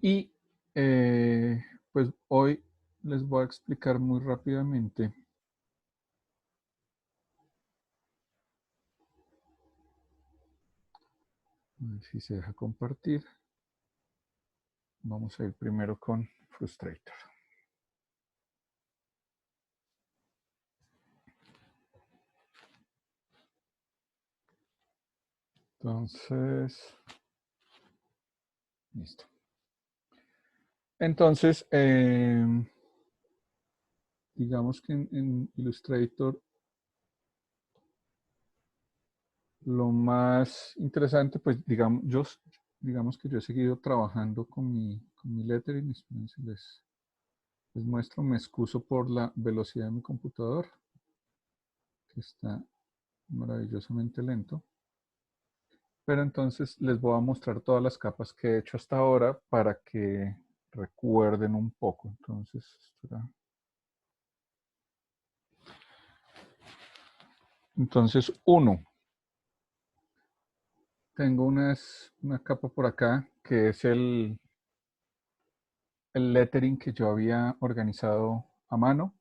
Y pues hoy les voy a explicar muy rápidamente. A ver si se deja compartir. Vamos a ir primero con Frustrator. Entonces, listo. Entonces, digamos que en Illustrator lo más interesante, pues digamos que yo he seguido trabajando con mi lettering. Espérense, les muestro, me excuso por la velocidad de mi computador, que está maravillosamente lento. Pero entonces les voy a mostrar todas las capas que he hecho hasta ahora para que recuerden un poco. Entonces, uno, tengo una capa por acá que es el lettering que yo había organizado a mano.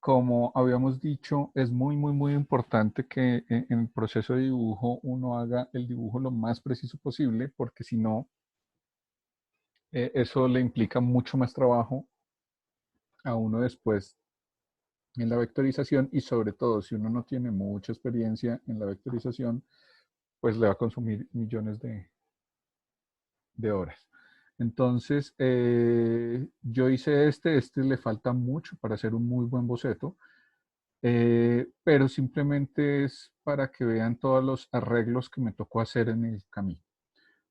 Como habíamos dicho, es muy, muy, muy importante que en el proceso de dibujo uno haga el dibujo lo más preciso posible, porque si no, eso le implica mucho más trabajo a uno después en la vectorización, y sobre todo si uno no tiene mucha experiencia en la vectorización, pues le va a consumir millones de horas. Entonces, yo hice este le falta mucho para hacer un muy buen boceto, pero simplemente es para que vean todos los arreglos que me tocó hacer en el camino.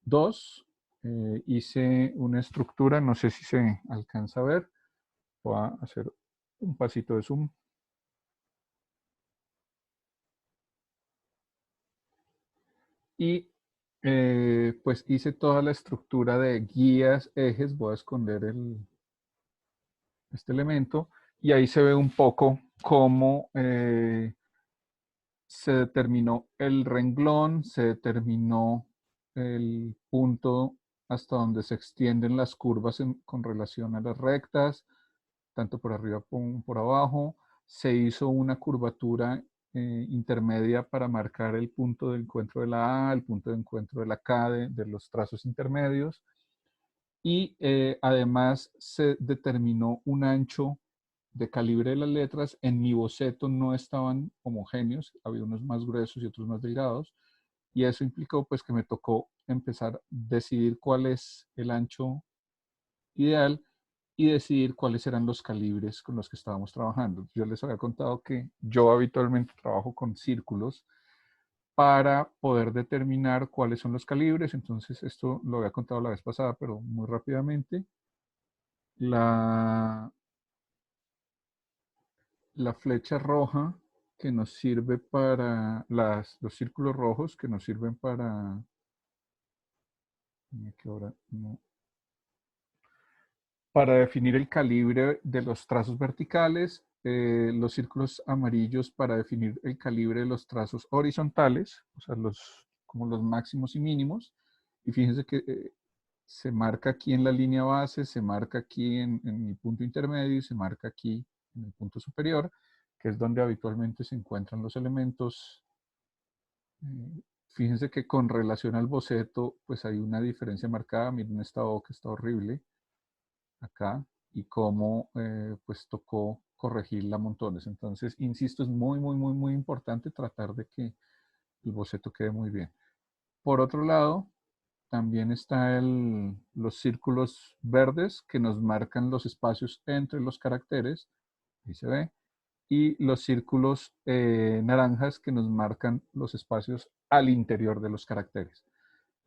Dos, hice una estructura, no sé si se alcanza a ver, voy a hacer un pasito de zoom. Y pues hice toda la estructura de guías, ejes, voy a esconder este elemento, y ahí se ve un poco cómo se determinó el renglón, se determinó el punto hasta donde se extienden las curvas con relación a las rectas, tanto por arriba como por abajo. Se hizo una curvatura intermedia para marcar el punto de encuentro de la A, el punto de encuentro de la K de los trazos intermedios. Y además se determinó un ancho de calibre de las letras. En mi boceto no estaban homogéneos, había unos más gruesos y otros más delgados, y eso implicó pues que me tocó empezar a decidir cuál es el ancho ideal y decidir cuáles eran los calibres con los que estábamos trabajando. Yo les había contado que yo habitualmente trabajo con círculos para poder determinar cuáles son los calibres. Entonces esto lo había contado la vez pasada, pero muy rápidamente. La, la flecha roja que nos sirve para los círculos rojos que nos sirven para, que ahora no, para definir el calibre de los trazos verticales, los círculos amarillos para definir el calibre de los trazos horizontales, o sea, como los máximos y mínimos. Y fíjense que se marca aquí en la línea base, se marca aquí en el punto intermedio y se marca aquí en el punto superior, que es donde habitualmente se encuentran los elementos. Fíjense que con relación al boceto, pues hay una diferencia marcada. Miren esta O que está horrible acá, y cómo pues tocó corregirla montones. Entonces, insisto, es muy, muy, muy, muy importante tratar de que el boceto quede muy bien. Por otro lado, también están los círculos verdes que nos marcan los espacios entre los caracteres, ahí se ve, y los círculos naranjas que nos marcan los espacios al interior de los caracteres.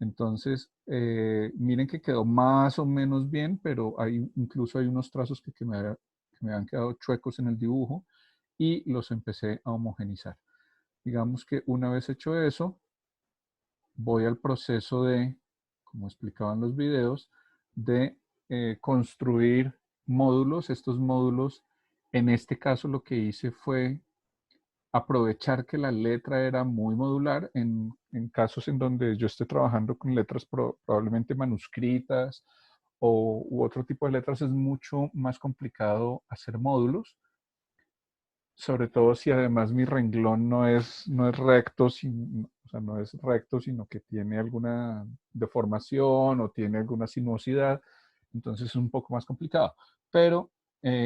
Entonces, miren que quedó más o menos bien, pero incluso hay unos trazos que me han quedado chuecos en el dibujo, y los empecé a homogenizar. Digamos que una vez hecho eso, voy al proceso de, como explicaban los videos, de construir módulos. Estos módulos, en este caso lo que hice fue aprovechar que la letra era muy modular en casos en donde yo esté trabajando con letras probablemente manuscritas u otro tipo de letras es mucho más complicado hacer módulos, sobre todo si además mi renglón no es recto, o sea, no es recto, sino que tiene alguna deformación o tiene alguna sinuosidad, entonces es un poco más complicado. Pero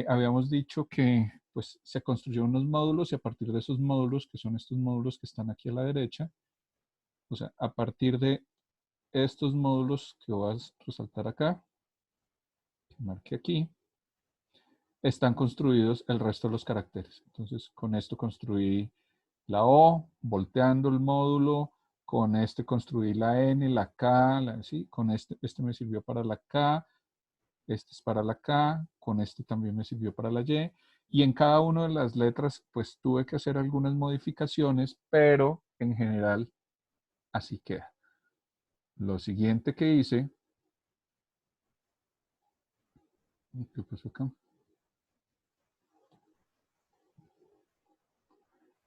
habíamos dicho que pues, se construyeron unos módulos y a partir de esos módulos, que son estos módulos que están aquí a la derecha, o sea, a partir de estos módulos que voy a resaltar acá, que marque aquí, están construidos el resto de los caracteres. Entonces, con esto construí la O, volteando el módulo, con este construí la N, la K, ¿sí? Con este me sirvió para la K, este es para la K, con este también me sirvió para la Y, y en cada una de las letras, pues tuve que hacer algunas modificaciones, pero en general así queda. Lo siguiente que hice, ¿qué pasó acá?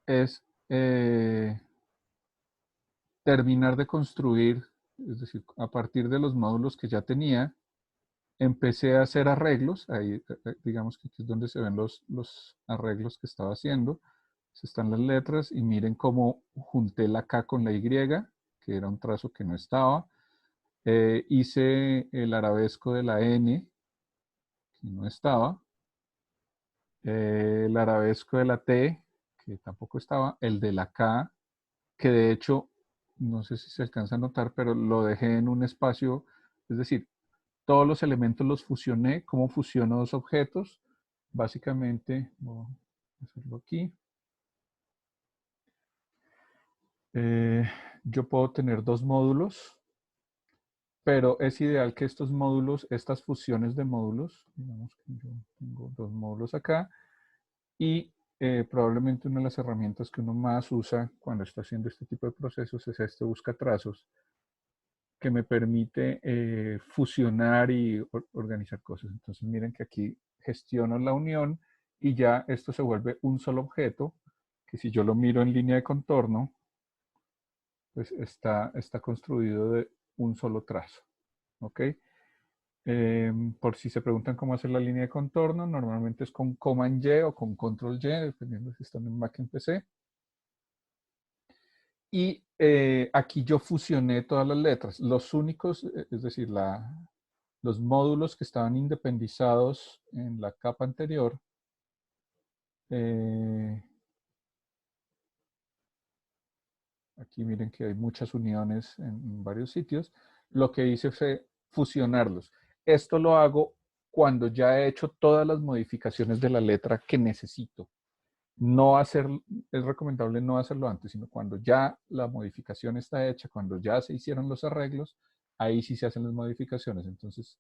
Es terminar de construir, es decir, a partir de los módulos que ya tenía, empecé a hacer arreglos, ahí digamos que aquí es donde se ven los arreglos que estaba haciendo, están las letras y miren cómo junté la K con la Y, que era un trazo que no estaba, hice el arabesco de la N, que no estaba, el arabesco de la T, que tampoco estaba, el de la K, que de hecho, no sé si se alcanza a notar, pero lo dejé en un espacio, es decir, todos los elementos los fusioné. ¿Cómo fusiono dos objetos? Básicamente, voy a hacerlo aquí. Eh, yo puedo tener dos módulos, pero es ideal que estos módulos, estas fusiones de módulos, digamos que yo tengo dos módulos acá, y probablemente una de las herramientas que uno más usa cuando está haciendo este tipo de procesos es este buscatrazos, que me permite fusionar y organizar cosas. Entonces miren que aquí gestiono la unión y ya esto se vuelve un solo objeto, que si yo lo miro en línea de contorno, pues está construido de un solo trazo. ¿Ok? Por si se preguntan cómo hacer la línea de contorno, normalmente es con Command Y o con Control Y, dependiendo si están en Mac o en PC. Y aquí yo fusioné todas las letras. Los únicos, es decir, los módulos que estaban independizados en la capa anterior, aquí miren que hay muchas uniones en varios sitios, lo que hice fue fusionarlos. Esto lo hago cuando ya he hecho todas las modificaciones de la letra que necesito. No hacer, es recomendable no hacerlo antes, sino cuando ya la modificación está hecha, cuando ya se hicieron los arreglos, ahí sí se hacen las modificaciones. Entonces,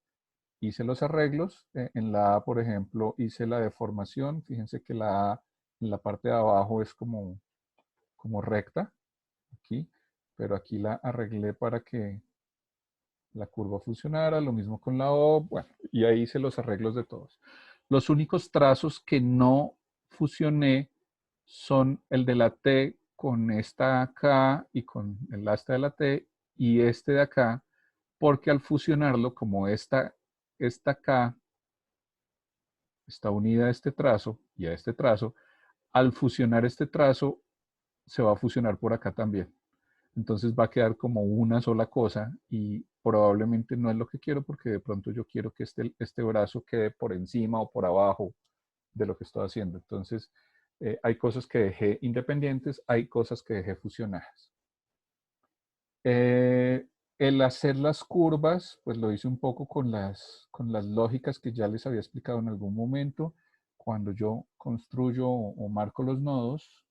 hice los arreglos. En la A, por ejemplo, hice la deformación. Fíjense que la A en la parte de abajo es como recta, aquí, pero aquí la arreglé para que la curva funcionara. Lo mismo con la O. Bueno, y ahí hice los arreglos de todos. Los únicos trazos que no fusioné son el de la T con esta acá y con el asta de la T y este de acá, porque al fusionarlo, como esta K está unida a este trazo y a este trazo, al fusionar este trazo se va a fusionar por acá también. Entonces va a quedar como una sola cosa y probablemente no es lo que quiero porque de pronto yo quiero que este brazo quede por encima o por abajo de lo que estoy haciendo. Entonces hay cosas que dejé independientes, hay cosas que dejé fusionadas. El hacer las curvas, pues lo hice un poco con las lógicas que ya les había explicado en algún momento. Cuando yo construyo o marco los nodos,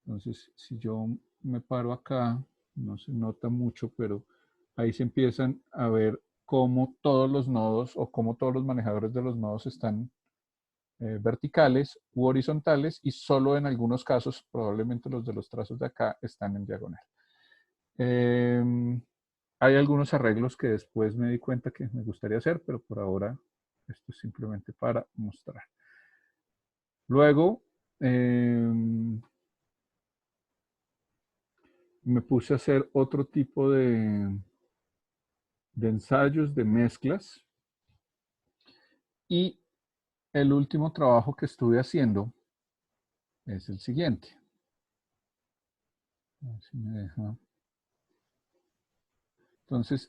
entonces si yo me paro acá, no se nota mucho, pero ahí se empiezan a ver cómo todos los nodos o cómo todos los manejadores de los nodos están verticales u horizontales y solo en algunos casos, probablemente los de los trazos de acá, están en diagonal. Hay algunos arreglos que después me di cuenta que me gustaría hacer, pero por ahora esto es simplemente para mostrar. Luego me puse a hacer otro tipo de ensayos, de mezclas. Y el último trabajo que estuve haciendo es el siguiente. A ver si me deja. Entonces,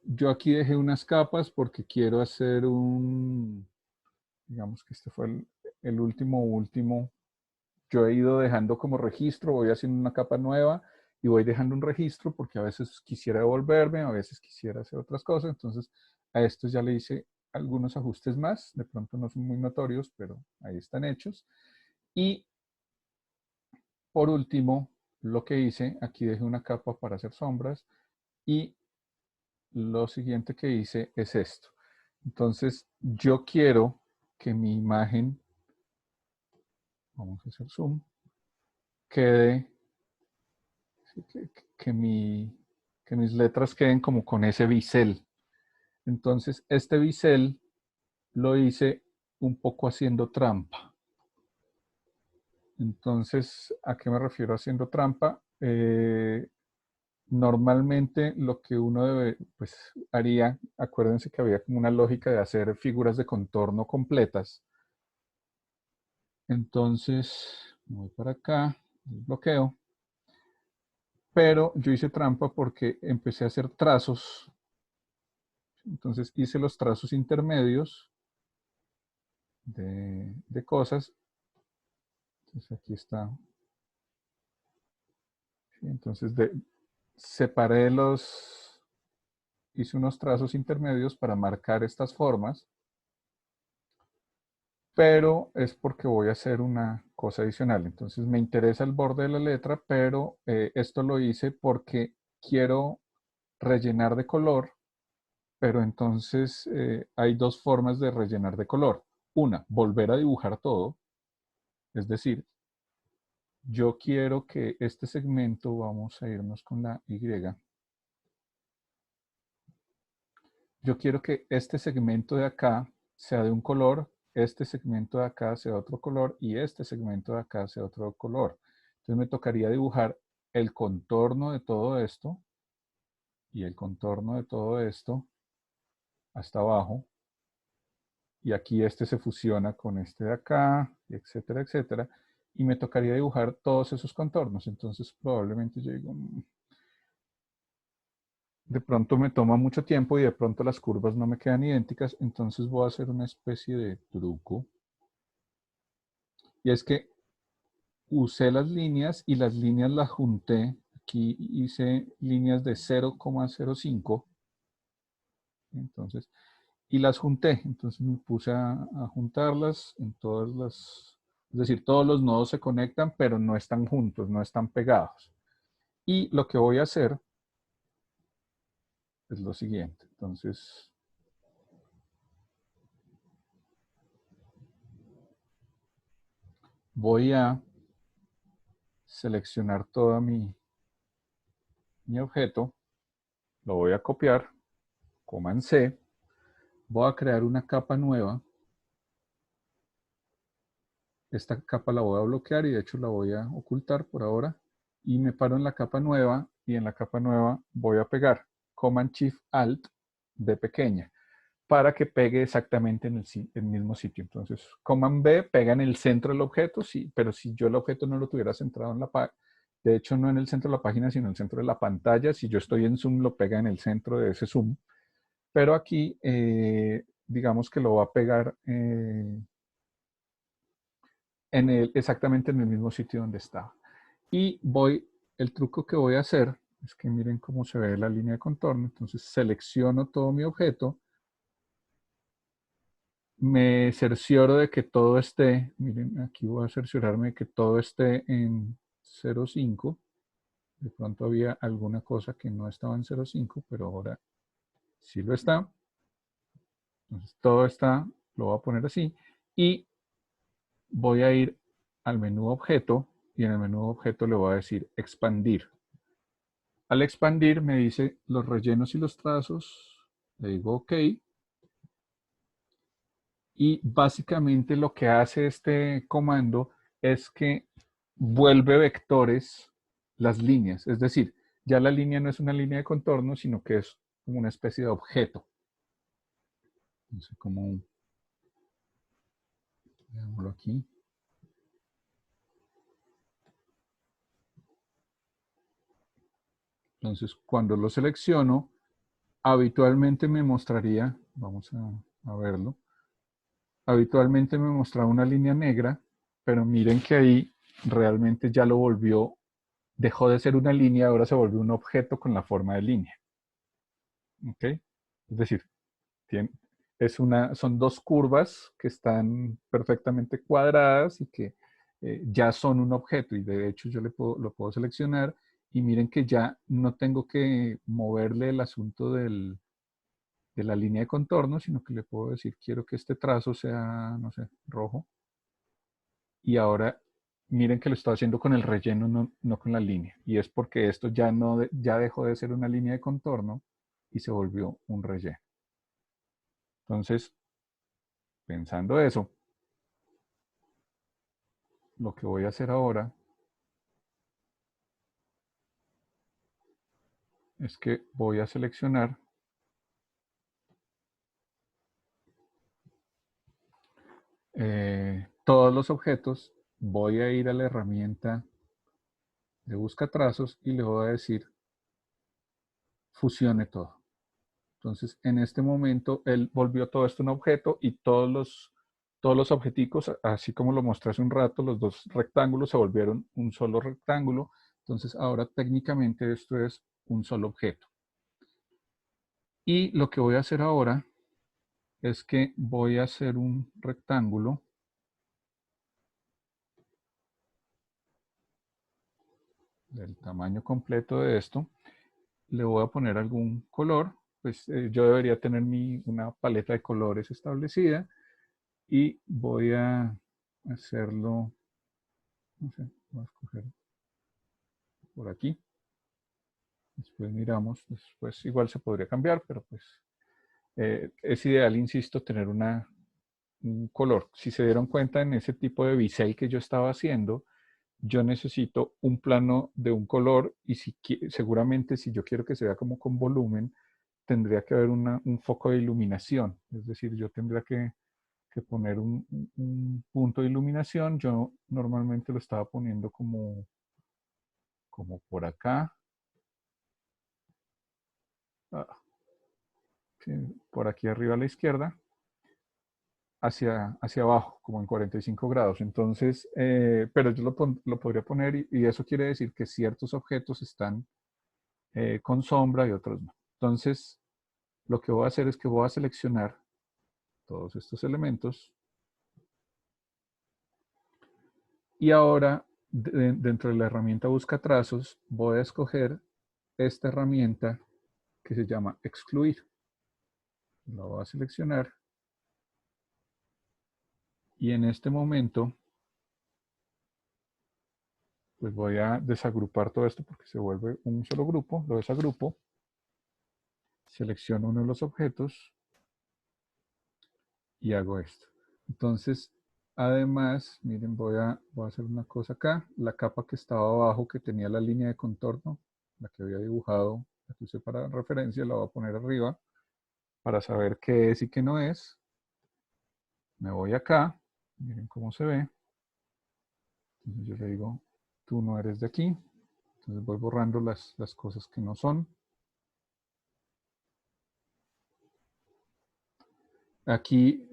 yo aquí dejé unas capas porque quiero hacer digamos que este fue el último. Yo he ido dejando como registro, voy haciendo una capa nueva y voy dejando un registro porque a veces quisiera devolverme, a veces quisiera hacer otras cosas. Entonces, a estos ya le hice algunos ajustes más. De pronto no son muy notorios, pero ahí están hechos. Y por último, lo que hice, aquí dejé una capa para hacer sombras y lo siguiente que hice es esto. Entonces, yo quiero que mi imagen, vamos a hacer zoom, quede, que mis letras queden como con ese bisel. Entonces, este bisel lo hice un poco haciendo trampa. Entonces, ¿a qué me refiero haciendo trampa? Normalmente lo que uno debe, pues haría, acuérdense que había como una lógica de hacer figuras de contorno completas. Entonces, voy para acá, bloqueo. Pero yo hice trampa porque empecé a hacer trazos. Entonces hice los trazos intermedios de cosas. Entonces aquí está. Entonces separé hice unos trazos intermedios para marcar estas formas. Pero es porque voy a hacer una cosa adicional. Entonces me interesa el borde de la letra, pero esto lo hice porque quiero rellenar de color, pero entonces hay dos formas de rellenar de color. Una, volver a dibujar todo, es decir, yo quiero que este segmento, vamos a irnos con la Y, yo quiero que este segmento de acá sea de un color, este segmento de acá sea otro color y este segmento de acá sea otro color. Entonces me tocaría dibujar el contorno de todo esto y el contorno de todo esto hasta abajo. Y aquí este se fusiona con este de acá, etcétera, etcétera. Y me tocaría dibujar todos esos contornos. Entonces probablemente yo digo, de pronto me toma mucho tiempo y de pronto las curvas no me quedan idénticas. Entonces voy a hacer una especie de truco. Y es que usé las líneas y las líneas las junté. Aquí hice líneas de 0,05. Entonces, y las junté. Entonces me puse a juntarlas en todas es decir, todos los nodos se conectan, pero no están juntos, no están pegados. Y lo que voy a hacer es lo siguiente. Entonces, voy a seleccionar todo mi objeto, lo voy a copiar, Command C, voy a crear una capa nueva. Esta capa la voy a bloquear y de hecho la voy a ocultar por ahora. Y me paro en la capa nueva y en la capa nueva voy a pegar Command Shift Alt B pequeña para que pegue exactamente en el mismo sitio. Entonces, Command B pega en el centro del objeto, sí, pero si yo el objeto no lo tuviera centrado en la página, de hecho no en el centro de la página, sino en el centro de la pantalla, si yo estoy en zoom, lo pega en el centro de ese zoom. Pero aquí, digamos que lo va a pegar exactamente en el mismo sitio donde estaba. Y el truco que voy a hacer es que miren cómo se ve la línea de contorno. Entonces selecciono todo mi objeto, me cercioro de que todo esté, miren, aquí voy a cerciorarme de que todo esté en 0,5. De pronto había alguna cosa que no estaba en 0,5, pero ahora sí lo está. Entonces todo está, lo voy a poner así. Y voy a ir al menú objeto y en el menú objeto le voy a decir expandir. Al expandir me dice los rellenos y los trazos, le digo OK. Y básicamente lo que hace este comando es que vuelve vectores las líneas. Es decir, ya la línea no es una línea de contorno, sino que es como una especie de objeto. No sé cómo, veámoslo aquí. Entonces, cuando lo selecciono, habitualmente me mostraría, vamos a verlo, habitualmente me mostraba una línea negra, pero miren que ahí realmente ya lo volvió, dejó de ser una línea, ahora se volvió un objeto con la forma de línea. ¿Ok? Es decir, tiene, son dos curvas que están perfectamente cuadradas y que ya son un objeto y de hecho yo lo puedo seleccionar y miren que ya no tengo que moverle el asunto de la línea de contorno, sino que le puedo decir quiero que este trazo sea, no sé, rojo. Y ahora miren que lo estoy haciendo con el relleno, no con la línea. Y es porque esto ya dejó de ser una línea de contorno y se volvió un relleno. Entonces, pensando eso, lo que voy a hacer ahora es que voy a seleccionar todos los objetos, voy a ir a la herramienta de busca trazos y le voy a decir fusione todo. Entonces, en este momento, él volvió todo esto un objeto y todos los objeticos, así como lo mostré hace un rato, los dos rectángulos se volvieron un solo rectángulo. Entonces, ahora técnicamente esto es un solo objeto. Y lo que voy a hacer ahora es que voy a hacer un rectángulo del tamaño completo de esto. Le voy a poner algún color. Pues yo debería tener una paleta de colores establecida y voy a hacerlo, no sé, voy a escoger por aquí. Después miramos, después igual se podría cambiar, pero pues es ideal, insisto, tener un color. Si se dieron cuenta en ese tipo de bisel que yo estaba haciendo, yo necesito un plano de un color y seguramente si yo quiero que se vea como con volumen, tendría que haber un foco de iluminación. Es decir, yo tendría que poner un punto de iluminación. Yo normalmente lo estaba poniendo como por acá. Ah, sí, por aquí arriba a la izquierda, hacia abajo, como en 45 grados. Entonces, pero yo lo podría poner y eso quiere decir que ciertos objetos están con sombra y otros no. Entonces, lo que voy a hacer es que voy a seleccionar todos estos elementos y ahora dentro de la herramienta busca trazos voy a escoger esta herramienta que se llama excluir. Lo voy a seleccionar y en este momento pues voy a desagrupar todo esto porque se vuelve un solo grupo, lo desagrupo, selecciono uno de los objetos y hago esto. Entonces, además, miren, voy a hacer una cosa acá, la capa que estaba abajo que tenía la línea de contorno, la que había dibujado, la que usé para referencia, la voy a poner arriba para saber qué es y qué no es. Me voy acá, miren cómo se ve. Entonces yo le digo, tú no eres de aquí. Entonces voy borrando las cosas que no son. Aquí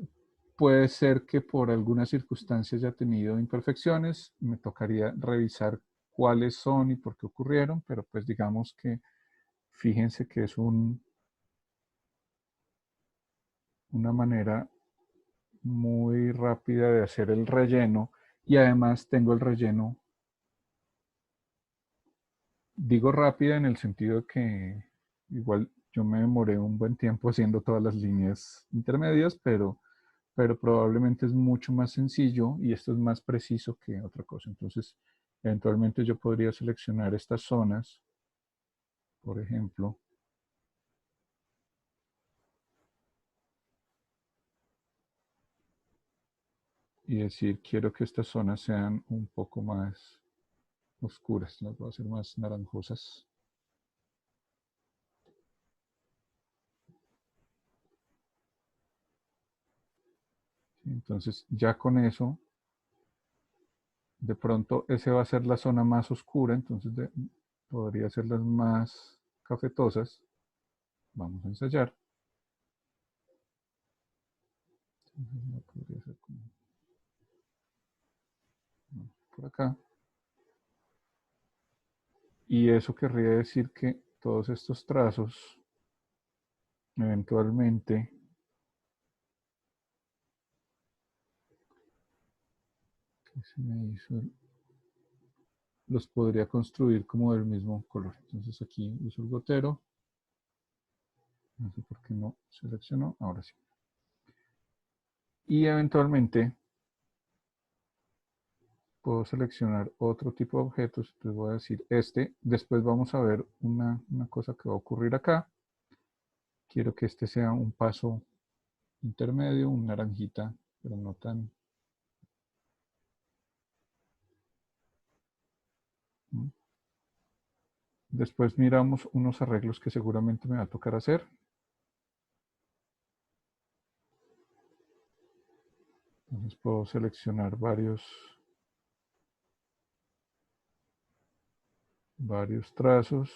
puede ser que por alguna circunstancia haya tenido imperfecciones. Me tocaría revisar cuáles son y por qué ocurrieron, pero pues digamos que fíjense que es una manera muy rápida de hacer el relleno y además tengo el relleno, digo rápida en el sentido de que igual yo me demoré un buen tiempo haciendo todas las líneas intermedias, pero probablemente es mucho más sencillo y esto es más preciso que otra cosa. Entonces, eventualmente yo podría seleccionar estas zonas, por ejemplo, y decir, quiero que estas zonas sean un poco más oscuras, las voy a hacer más naranjosas. Entonces ya con eso, de pronto ese va a ser la zona más oscura, entonces podría ser las más cafetosas. Vamos a ensayar. Entonces, podría ser como por acá. Y eso querría decir que todos estos trazos eventualmente ¿qué se me hizo? Los podría construir como del mismo color. Entonces aquí uso el gotero. No sé por qué no seleccionó. Ahora sí. Y eventualmente puedo seleccionar otro tipo de objetos. Entonces voy a decir este. Después vamos a ver una cosa que va a ocurrir acá. Quiero que este sea un paso intermedio, un naranjita, pero no tan... ¿no? Después miramos unos arreglos que seguramente me va a tocar hacer. Entonces puedo seleccionar varios trazos.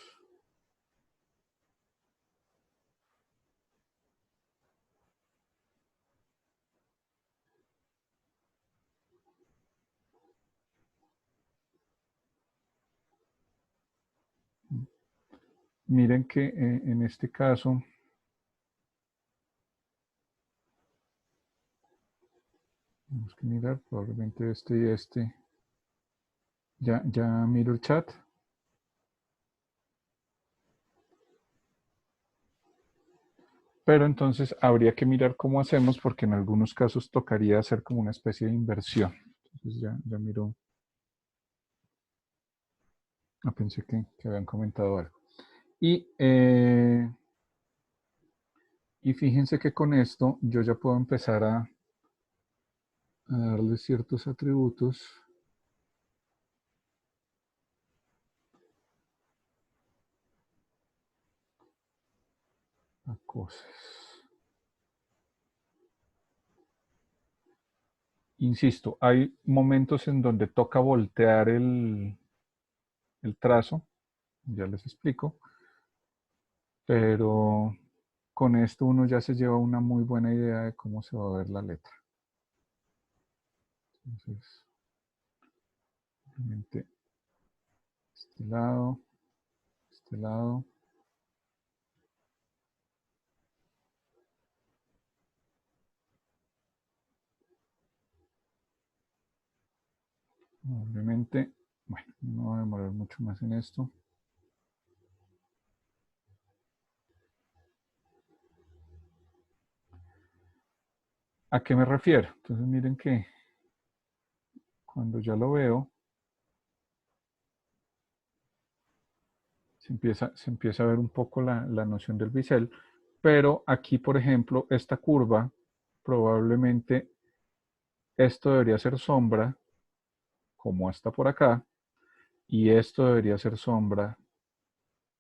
Miren que en este caso tenemos que mirar probablemente este y este. Ya miro el chat. Pero entonces habría que mirar cómo hacemos porque en algunos casos tocaría hacer como una especie de inversión. Entonces ya miro. Pensé que habían comentado algo. Y fíjense que con esto yo ya puedo empezar a darle ciertos atributos a cosas. Insisto, hay momentos en donde toca voltear el trazo, ya les explico, pero con esto uno ya se lleva una muy buena idea de cómo se va a ver la letra. Entonces, obviamente, este lado, obviamente, bueno, no voy a demorar mucho más en esto. ¿A qué me refiero? Entonces miren que cuando ya lo veo, se empieza a ver un poco la noción del bisel, pero aquí, por ejemplo, esta curva, probablemente esto debería ser sombra, como está por acá, y esto debería ser sombra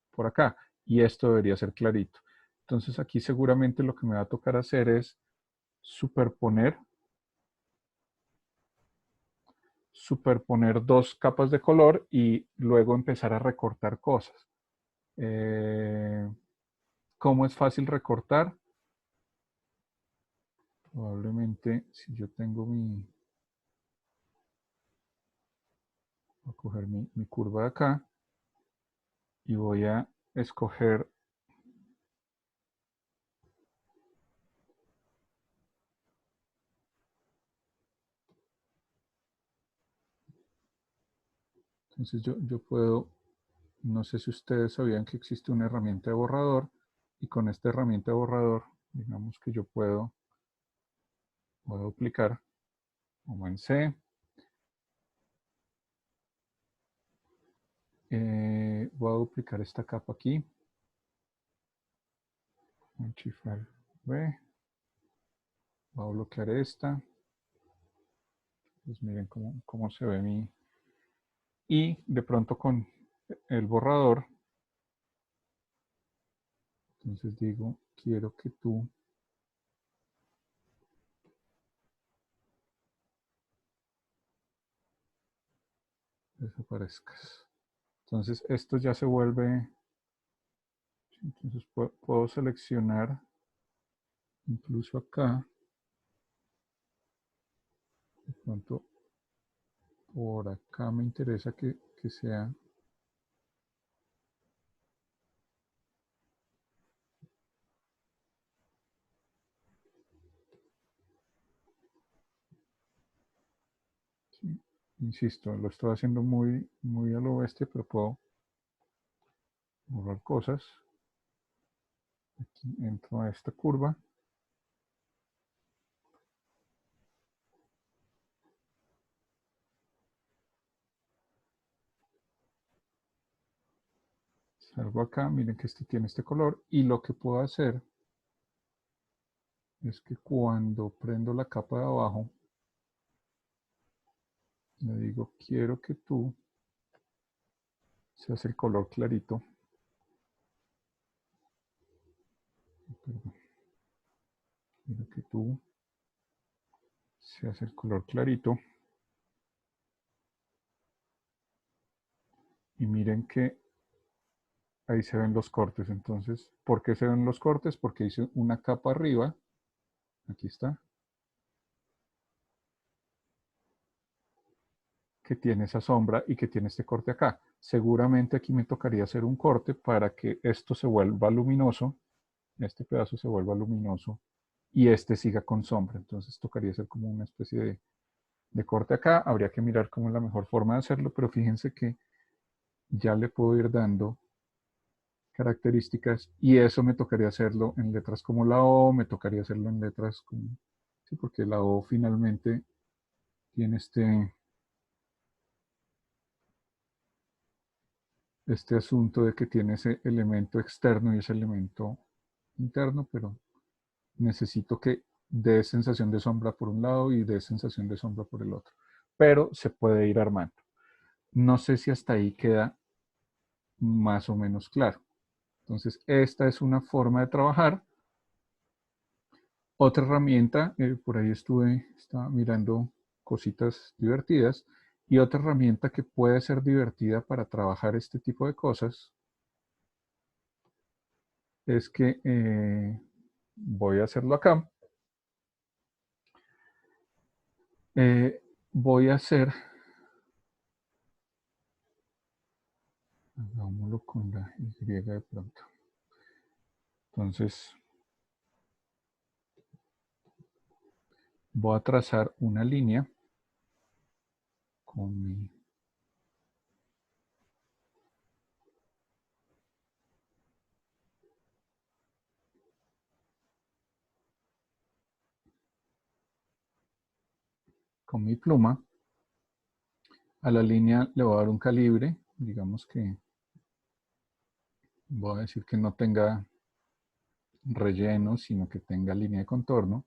por acá, y esto debería ser clarito. Entonces aquí seguramente lo que me va a tocar hacer es superponer dos capas de color y luego empezar a recortar cosas. ¿Cómo es fácil recortar? Probablemente si yo tengo voy a coger mi curva de acá y voy a escoger entonces yo puedo, no sé si ustedes sabían que existe una herramienta de borrador y con esta herramienta de borrador, digamos que yo voy a duplicar como en C, voy a duplicar esta capa aquí, un chifrar B, voy a bloquear esta, pues miren cómo se ve y de pronto con el borrador, entonces digo, quiero que tú desaparezcas. Entonces esto ya se vuelve, entonces puedo seleccionar incluso acá, de pronto por acá me interesa que sea sí, insisto, lo estoy haciendo muy a lo bestia, pero puedo borrar cosas. Aquí entro a esta curva. Salgo acá, miren que este tiene este color. Y lo que puedo hacer es que cuando prendo la capa de abajo, le digo, quiero que tú seas el color clarito. Perdón, quiero que tú seas el color clarito. Y miren que ahí se ven los cortes. Entonces, ¿por qué se ven los cortes? Porque hice una capa arriba. Aquí está. Que tiene esa sombra y que tiene este corte acá. Seguramente aquí me tocaría hacer un corte para que esto se vuelva luminoso, este pedazo se vuelva luminoso y este siga con sombra. Entonces tocaría hacer como una especie de corte acá. Habría que mirar cómo es la mejor forma de hacerlo, pero fíjense que ya le puedo ir dando características y eso me tocaría hacerlo en letras como la O, me tocaría hacerlo en letras como, sí, porque la O finalmente tiene este asunto de que tiene ese elemento externo y ese elemento interno, pero necesito que dé sensación de sombra por un lado y dé sensación de sombra por el otro. Pero se puede ir armando. No sé si hasta ahí queda más o menos claro. Entonces, esta es una forma de trabajar. Otra herramienta, por ahí estaba mirando cositas divertidas, y otra herramienta que puede ser divertida para trabajar este tipo de cosas es que voy a hacerlo acá. Voy a hacer, hagámoslo con la Y de pronto. Entonces, voy a trazar una línea con mi pluma. A la línea le voy a dar un calibre, digamos que voy a decir que no tenga relleno, sino que tenga línea de contorno.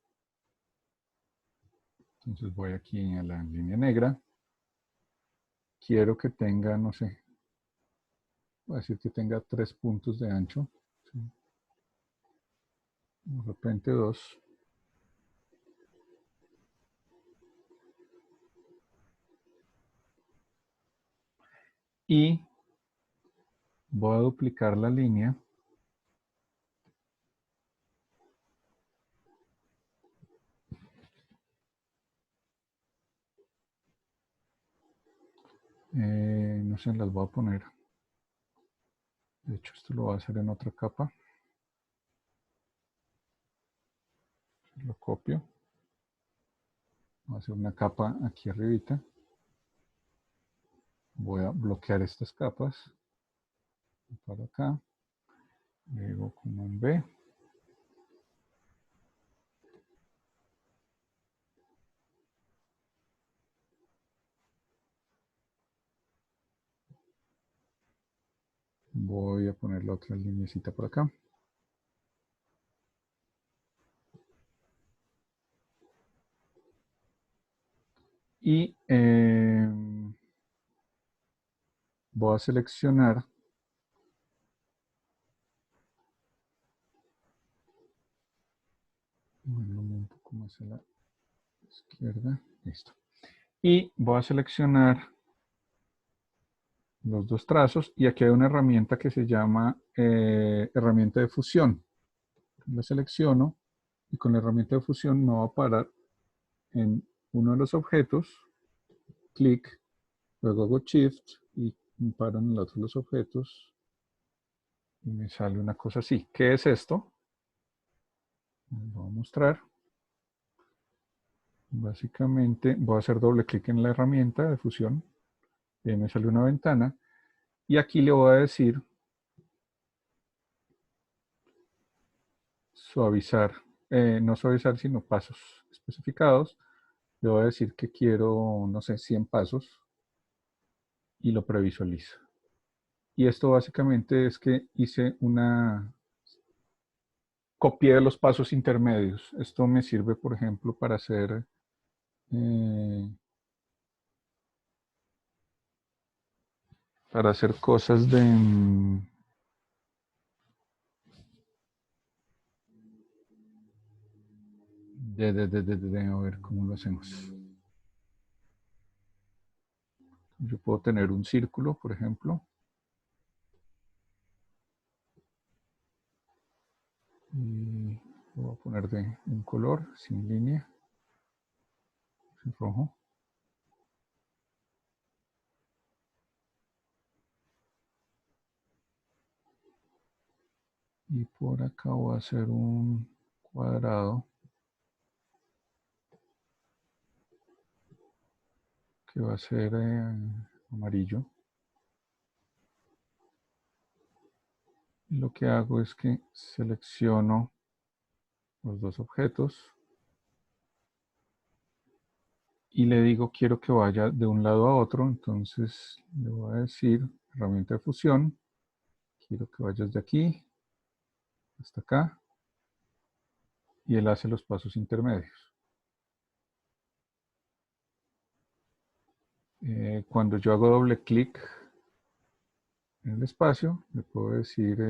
Entonces voy aquí a la línea negra. Quiero que tenga, no sé, voy a decir que tenga 3 puntos de ancho. ¿Sí? De repente 2. Y voy a duplicar la línea. No sé, las voy a poner. De hecho, esto lo voy a hacer en otra capa. Lo copio. Voy a hacer una capa aquí arribita. Voy a bloquear estas capas. Para acá. Luego con un B. Voy a poner la otra linecita por acá. Y voy a seleccionar un poco más a la izquierda. Listo. Y voy a seleccionar los dos trazos, y aquí hay una herramienta que se llama herramienta de fusión. La selecciono y con la herramienta de fusión me va a parar en uno de los objetos, clic, luego hago shift y me paro en el otro de los objetos y me sale una cosa así. ¿Qué es esto? Les voy a mostrar. Básicamente voy a hacer doble clic en la herramienta de fusión y ahí me sale una ventana y aquí le voy a decir suavizar, no suavizar sino pasos especificados. Le voy a decir que quiero, no sé, 100 pasos y lo previsualizo. Y esto básicamente es que hice una copia de los pasos intermedios. Esto me sirve, por ejemplo, eh, para hacer cosas a ver cómo lo hacemos. Yo puedo tener un círculo, por ejemplo, y lo voy a poner de un color, sin línea, sin rojo. Y por acá voy a hacer un cuadrado que va a ser amarillo. Y lo que hago es que selecciono los dos objetos y le digo quiero que vaya de un lado a otro, entonces le voy a decir herramienta de fusión, quiero que vayas de aquí hasta acá y él hace los pasos intermedios. Cuando yo hago doble clic en el espacio, le puedo decir,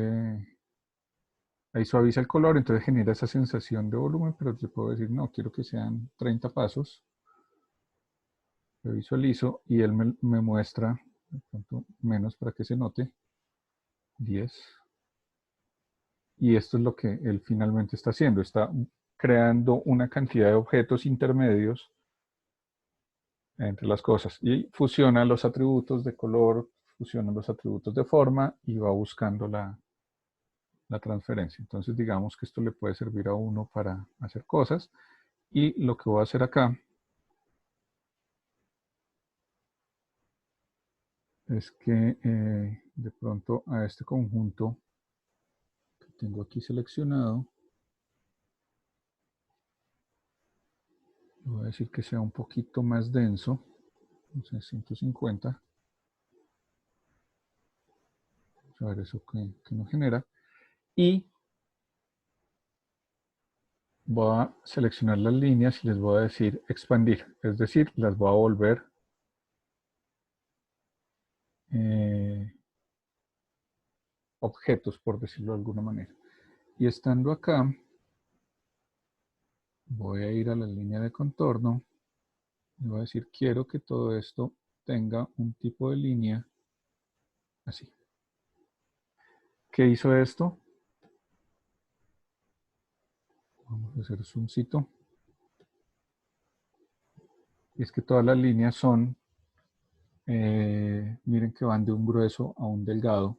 ahí suaviza el color, entonces genera esa sensación de volumen, pero le puedo decir, no, quiero que sean 30 pasos, lo visualizo y él me muestra, de pronto menos para que se note, 10. Y esto es lo que él finalmente está haciendo, está creando una cantidad de objetos intermedios entre las cosas y fusiona los atributos de color, fusiona los atributos de forma y va buscando la transferencia. Entonces digamos que esto le puede servir a uno para hacer cosas y lo que voy a hacer acá es que de pronto a este conjunto que tengo aquí seleccionado le voy a decir que sea un poquito más denso, entonces 150. Vamos a ver eso que nos genera. Y voy a seleccionar las líneas y les voy a decir expandir, es decir, las voy a volver objetos, por decirlo de alguna manera. Y estando acá, voy a ir a la línea de contorno y voy a decir quiero que todo esto tenga un tipo de línea así. ¿Qué hizo esto? Vamos a hacer zoomcito. Y es que todas las líneas son, miren que van de un grueso a un delgado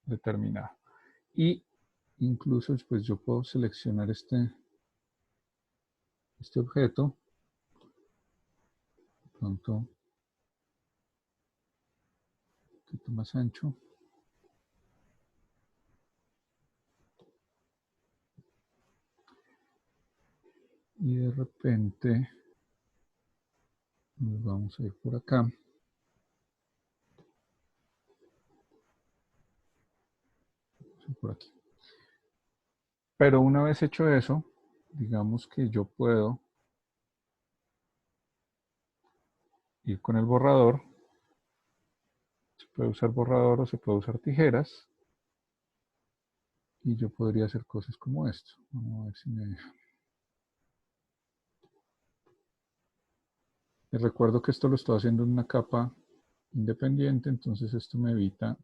determinado. Y incluso después yo puedo seleccionar este objeto, de pronto un poquito más ancho. Y de repente nos vamos a ir por acá. Por aquí. Pero una vez hecho eso, digamos que yo puedo ir con el borrador. Se puede usar borrador o se puede usar tijeras. Y yo podría hacer cosas como esto. Vamos a ver si me deja. Les recuerdo que esto lo estoy haciendo en una capa independiente, entonces esto me evita,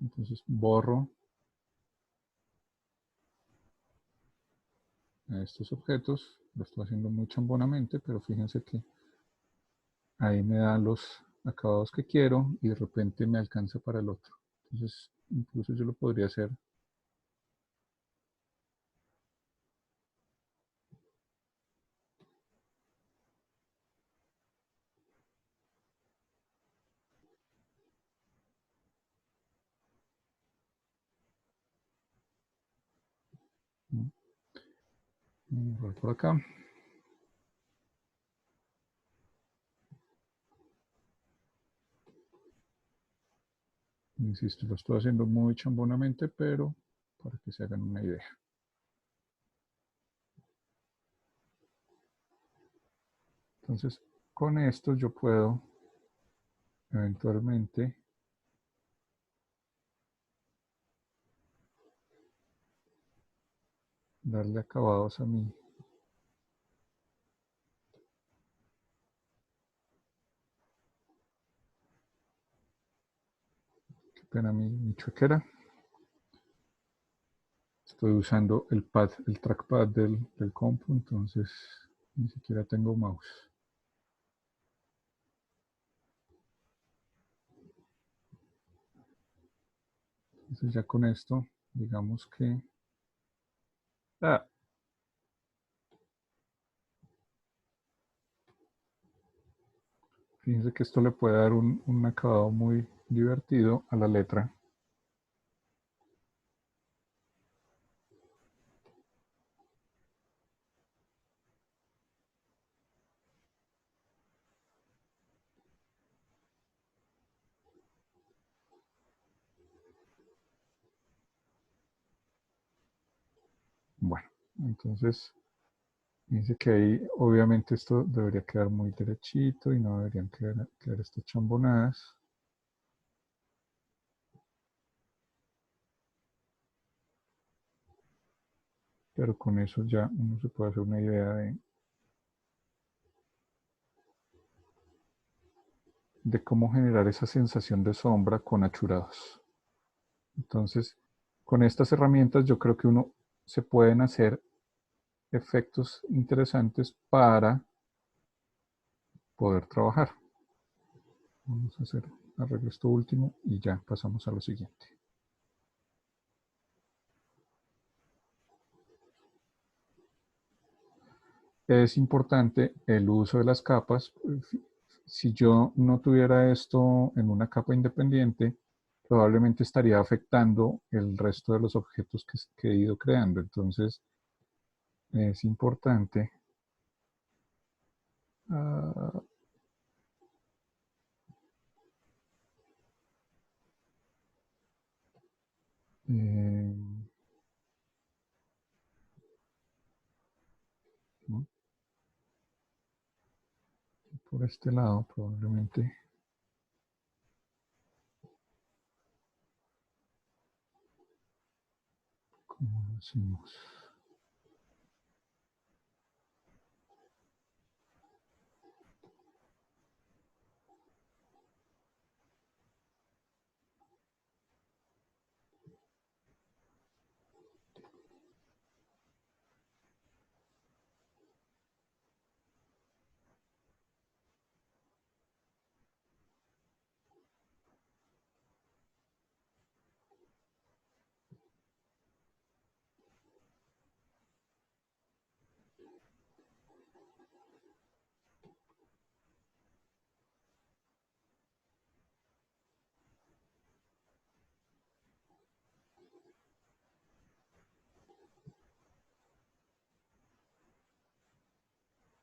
entonces borro a estos objetos, lo estoy haciendo muy chambonamente, pero fíjense que ahí me da los acabados que quiero y de repente me alcanza para el otro. Entonces, incluso yo lo podría hacer. Vamos a por acá. Insisto, lo estoy haciendo muy chambonamente, pero para que se hagan una idea. Entonces, con esto yo puedo eventualmente darle acabados a mi, qué pena, mi chuequera. Estoy usando el pad, el trackpad del compu, entonces ni siquiera tengo mouse. Entonces ya con esto, digamos que... Ah, fíjense que esto le puede dar un acabado muy divertido a la letra. Bueno, entonces dice que ahí obviamente esto debería quedar muy derechito y no deberían quedar estas chambonadas. Pero con eso ya uno se puede hacer una idea de cómo generar esa sensación de sombra con achurados. Entonces, con estas herramientas yo creo que uno se pueden hacer efectos interesantes para poder trabajar. Vamos a hacer, arreglo esto último y ya pasamos a lo siguiente. Es importante el uso de las capas. Si yo no tuviera esto en una capa independiente, probablemente estaría afectando el resto de los objetos que he ido creando. Entonces, es importante uh, eh, ¿no? Por este lado, probablemente, como lo hacemos.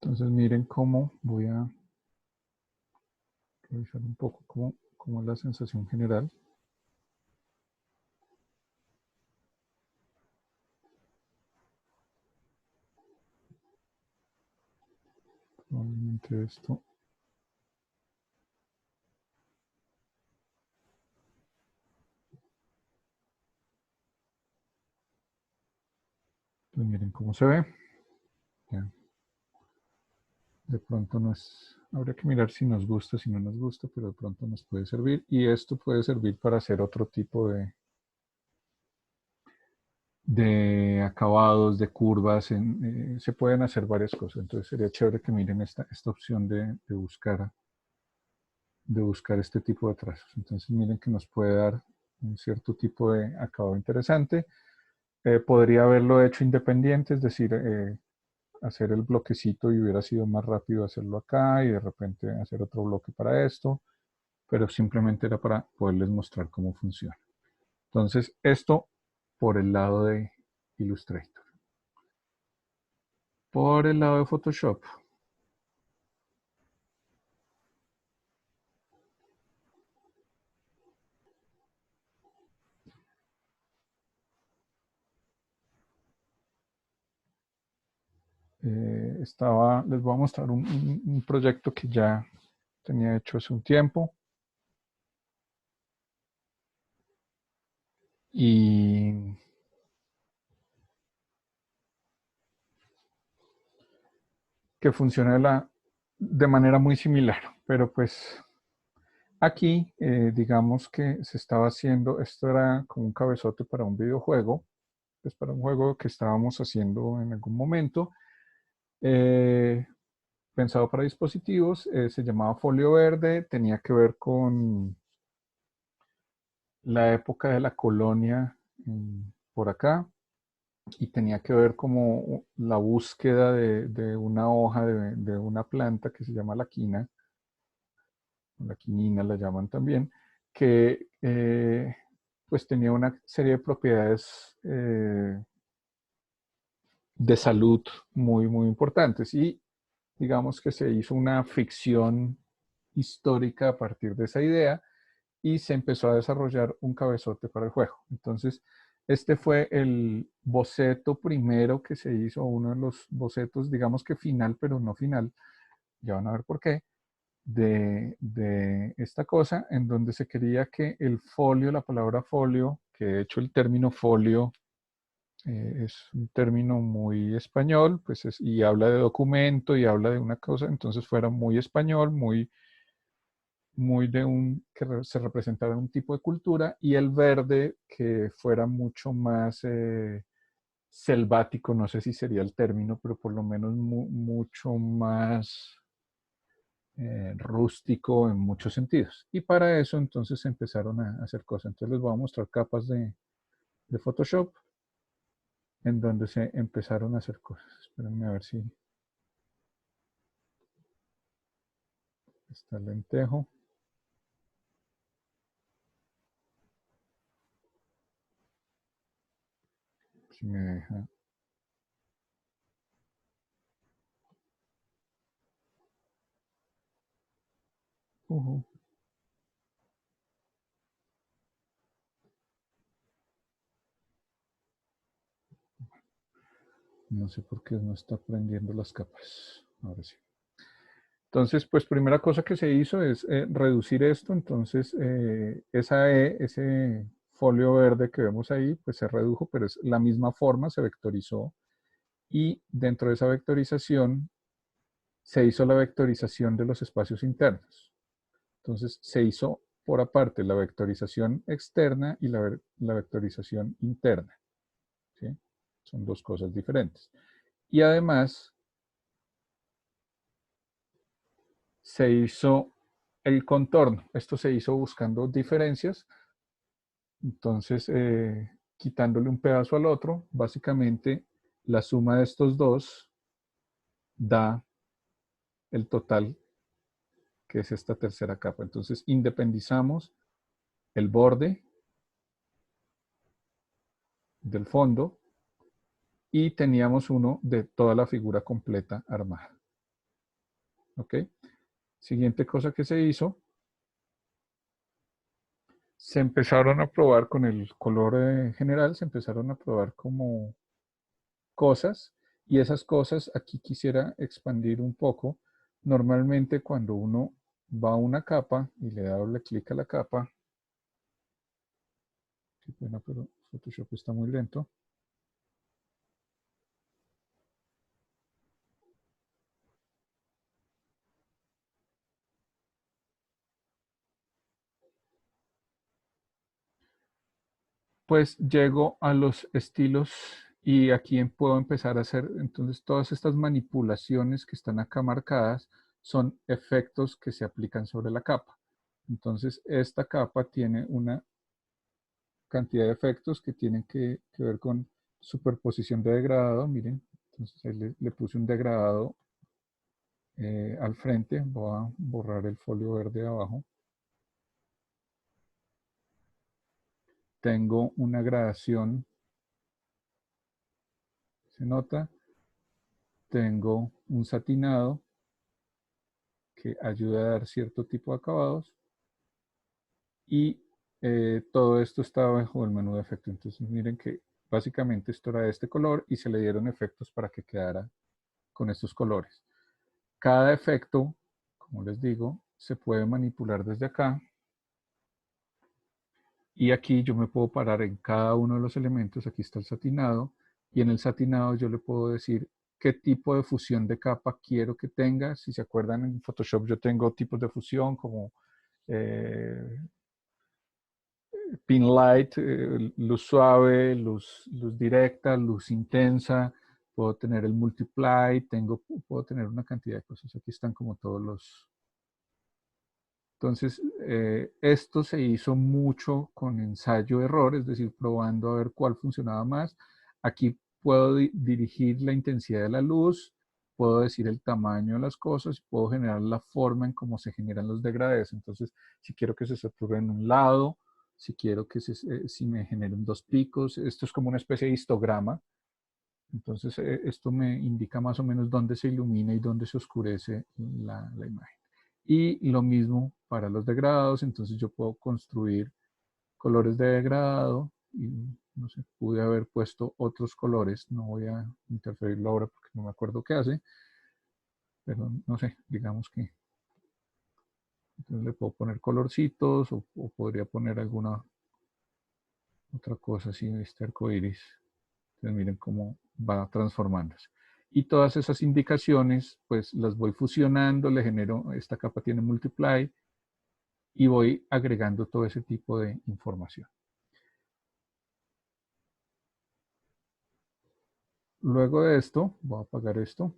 Entonces, miren cómo voy a revisar un poco cómo es la sensación general. Probablemente esto. Entonces, miren cómo se ve. Ya. De pronto habría que mirar si nos gusta, si no nos gusta, pero de pronto nos puede servir. Y esto puede servir para hacer otro tipo de acabados, de curvas. Se pueden hacer varias cosas. Entonces sería chévere que miren esta opción de buscar este tipo de trazos. Entonces miren que nos puede dar un cierto tipo de acabado interesante. Podría haberlo hecho independiente, es decir, hacer el bloquecito y hubiera sido más rápido hacerlo acá y de repente hacer otro bloque para esto, pero simplemente era para poderles mostrar cómo funciona. Entonces, esto por el lado de Illustrator. Por el lado de Photoshop, les voy a mostrar un proyecto que ya tenía hecho hace un tiempo y que funciona de manera muy similar, pero pues aquí digamos que se estaba haciendo, esto era como un cabezote para un videojuego, pues para un juego que estábamos haciendo en algún momento, eh, pensado para dispositivos, se llamaba Folio Verde, tenía que ver con la época de la colonia por acá y tenía que ver como la búsqueda de una hoja de una planta que se llama la quina, la quinina la llaman también, que pues tenía una serie de propiedades de salud muy, muy importantes y digamos que se hizo una ficción histórica a partir de esa idea y se empezó a desarrollar un cabezote para el juego. Entonces, este fue el boceto primero que se hizo, uno de los bocetos, digamos que final, pero no final, ya van a ver por qué, de esta cosa, en donde se quería que el folio, la palabra folio, que de hecho el término folio es un término muy español, pues y habla de documento y habla de una cosa, entonces fuera muy español, muy que se representara un tipo de cultura, y el verde que fuera mucho más selvático, no sé si sería el término, pero por lo menos mucho más rústico en muchos sentidos. Y para eso entonces empezaron a hacer cosas. Entonces les voy a mostrar capas de Photoshop en donde se empezaron a hacer cosas. Espérenme a ver si está el lentejo. Si me deja. Uh-huh. No sé por qué no está prendiendo las capas. Ahora sí. Entonces, pues primera cosa que se hizo es reducir esto. Entonces, ese folio verde que vemos ahí, pues se redujo, pero es la misma forma, se vectorizó. Y dentro de esa vectorización se hizo la vectorización de los espacios internos. Entonces, se hizo por aparte la vectorización externa y la vectorización interna. ¿Sí? Son dos cosas diferentes. Y además, se hizo el contorno. Esto se hizo buscando diferencias. Entonces, quitándole un pedazo al otro, básicamente la suma de estos dos da el total, que es esta tercera capa. Entonces, independizamos el borde del fondo y teníamos uno de toda la figura completa armada. ¿Ok? Siguiente cosa que se hizo, se empezaron a probar con el color general, se empezaron a probar como cosas, y esas cosas aquí quisiera expandir un poco. Normalmente cuando uno va a una capa y le da doble clic a la capa, qué pena, pero Photoshop está muy lento. pues llego a los estilos y aquí puedo empezar a hacer, entonces todas estas manipulaciones que están acá marcadas son efectos que se aplican sobre la capa. Entonces esta capa tiene una cantidad de efectos que tienen que ver con superposición de degradado, miren, entonces ahí le puse un degradado al frente, voy a borrar el folio verde de abajo. Tengo una gradación, se nota, tengo un satinado que ayuda a dar cierto tipo de acabados y todo esto está bajo el menú de efecto. Entonces miren que básicamente esto era de este color y se le dieron efectos para que quedara con estos colores. Cada efecto, como les digo, se puede manipular desde acá y aquí yo me puedo parar en cada uno de los elementos. Aquí está el satinado y en el satinado yo le puedo decir qué tipo de fusión de capa quiero que tenga. Si se acuerdan, en Photoshop yo tengo tipos de fusión como pin light, luz suave, luz directa, luz intensa. Puedo tener el multiply, puedo tener una cantidad de cosas. Aquí están como todos los. Entonces, esto se hizo mucho con ensayo-error, es decir, probando a ver cuál funcionaba más. Aquí puedo dirigir la intensidad de la luz, puedo decir el tamaño de las cosas, puedo generar la forma en cómo se generan los degradés. Entonces, si quiero que se sature en un lado, si quiero que si me generen dos picos, esto es como una especie de histograma. Entonces, esto me indica más o menos dónde se ilumina y dónde se oscurece la imagen. Y lo mismo para los degradados, entonces yo puedo construir colores de degradado y no sé, pude haber puesto otros colores, no voy a interferirlo ahora porque no me acuerdo qué hace, pero no sé, digamos que entonces le puedo poner colorcitos o podría poner alguna otra cosa así, este arco iris. Entonces miren cómo va transformándose. Y todas esas indicaciones, pues las voy fusionando, le genero, esta capa tiene multiply, y voy agregando todo ese tipo de información. Luego de esto, voy a apagar esto,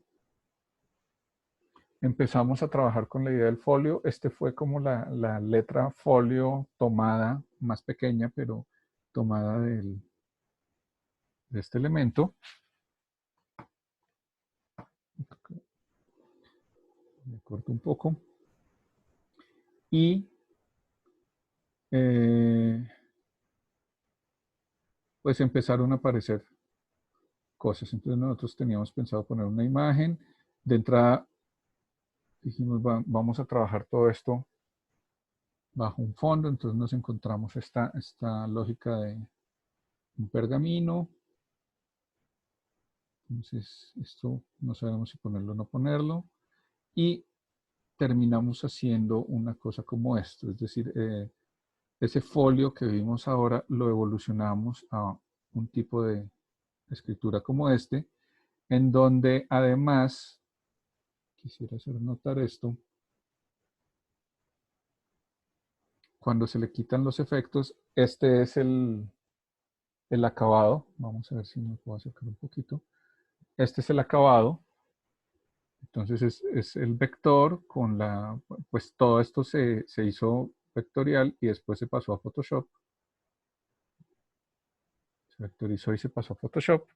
empezamos a trabajar con la idea del folio. Este fue como la letra folio tomada, más pequeña, pero tomada de este elemento. Me corto un poco. Y pues empezaron a aparecer cosas. Entonces nosotros teníamos pensado poner una imagen. De entrada dijimos, vamos a trabajar todo esto bajo un fondo. Entonces nos encontramos esta lógica de un pergamino. Entonces esto no sabemos si ponerlo o no ponerlo. Y terminamos haciendo una cosa como esto. Es decir, ese folio que vimos ahora lo evolucionamos a un tipo de escritura como este, en donde además, quisiera hacer notar esto, cuando se le quitan los efectos, este es el acabado. Vamos a ver si me puedo acercar un poquito. Este es el acabado. Entonces es el vector con pues todo esto se hizo vectorial y después se pasó a Photoshop. Se vectorizó y se pasó a Photoshop.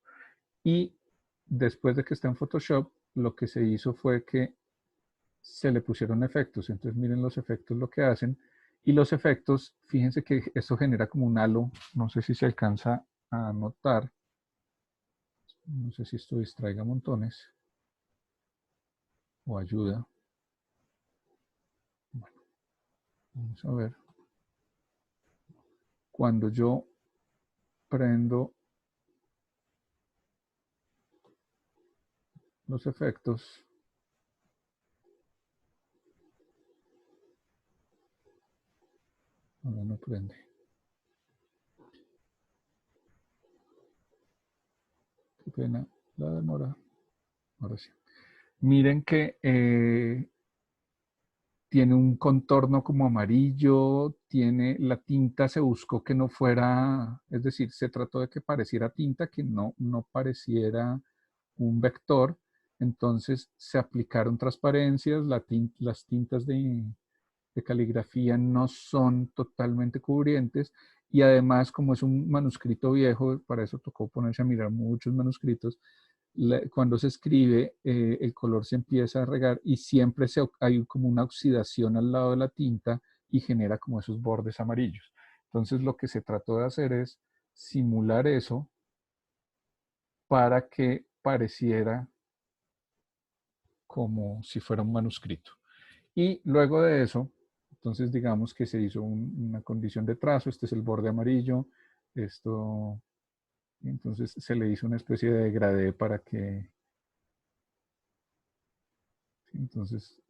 Y después de que está en Photoshop, lo que se hizo fue que se le pusieron efectos. Entonces miren los efectos lo que hacen. Y los efectos, fíjense que esto genera como un halo. No sé si se alcanza a notar. No sé si esto distraiga montones o ayuda. Bueno, vamos a ver. Cuando yo prendo los efectos, ahora no prende. Qué pena la demora. Ahora sí. Miren que tiene un contorno como amarillo, la tinta se buscó que no fuera, es decir, se trató de que pareciera tinta, que no pareciera un vector. Entonces se aplicaron transparencias, las tintas de caligrafía no son totalmente cubrientes, y además, como es un manuscrito viejo, para eso tocó ponerse a mirar muchos manuscritos. Cuando se escribe, el color se empieza a regar y siempre hay como una oxidación al lado de la tinta y genera como esos bordes amarillos. Entonces lo que se trató de hacer es simular eso para que pareciera como si fuera un manuscrito. Y luego de eso, entonces digamos que se hizo una condición de trazo. Este es el borde amarillo, esto, entonces se le hizo una especie de degradé para que, entonces,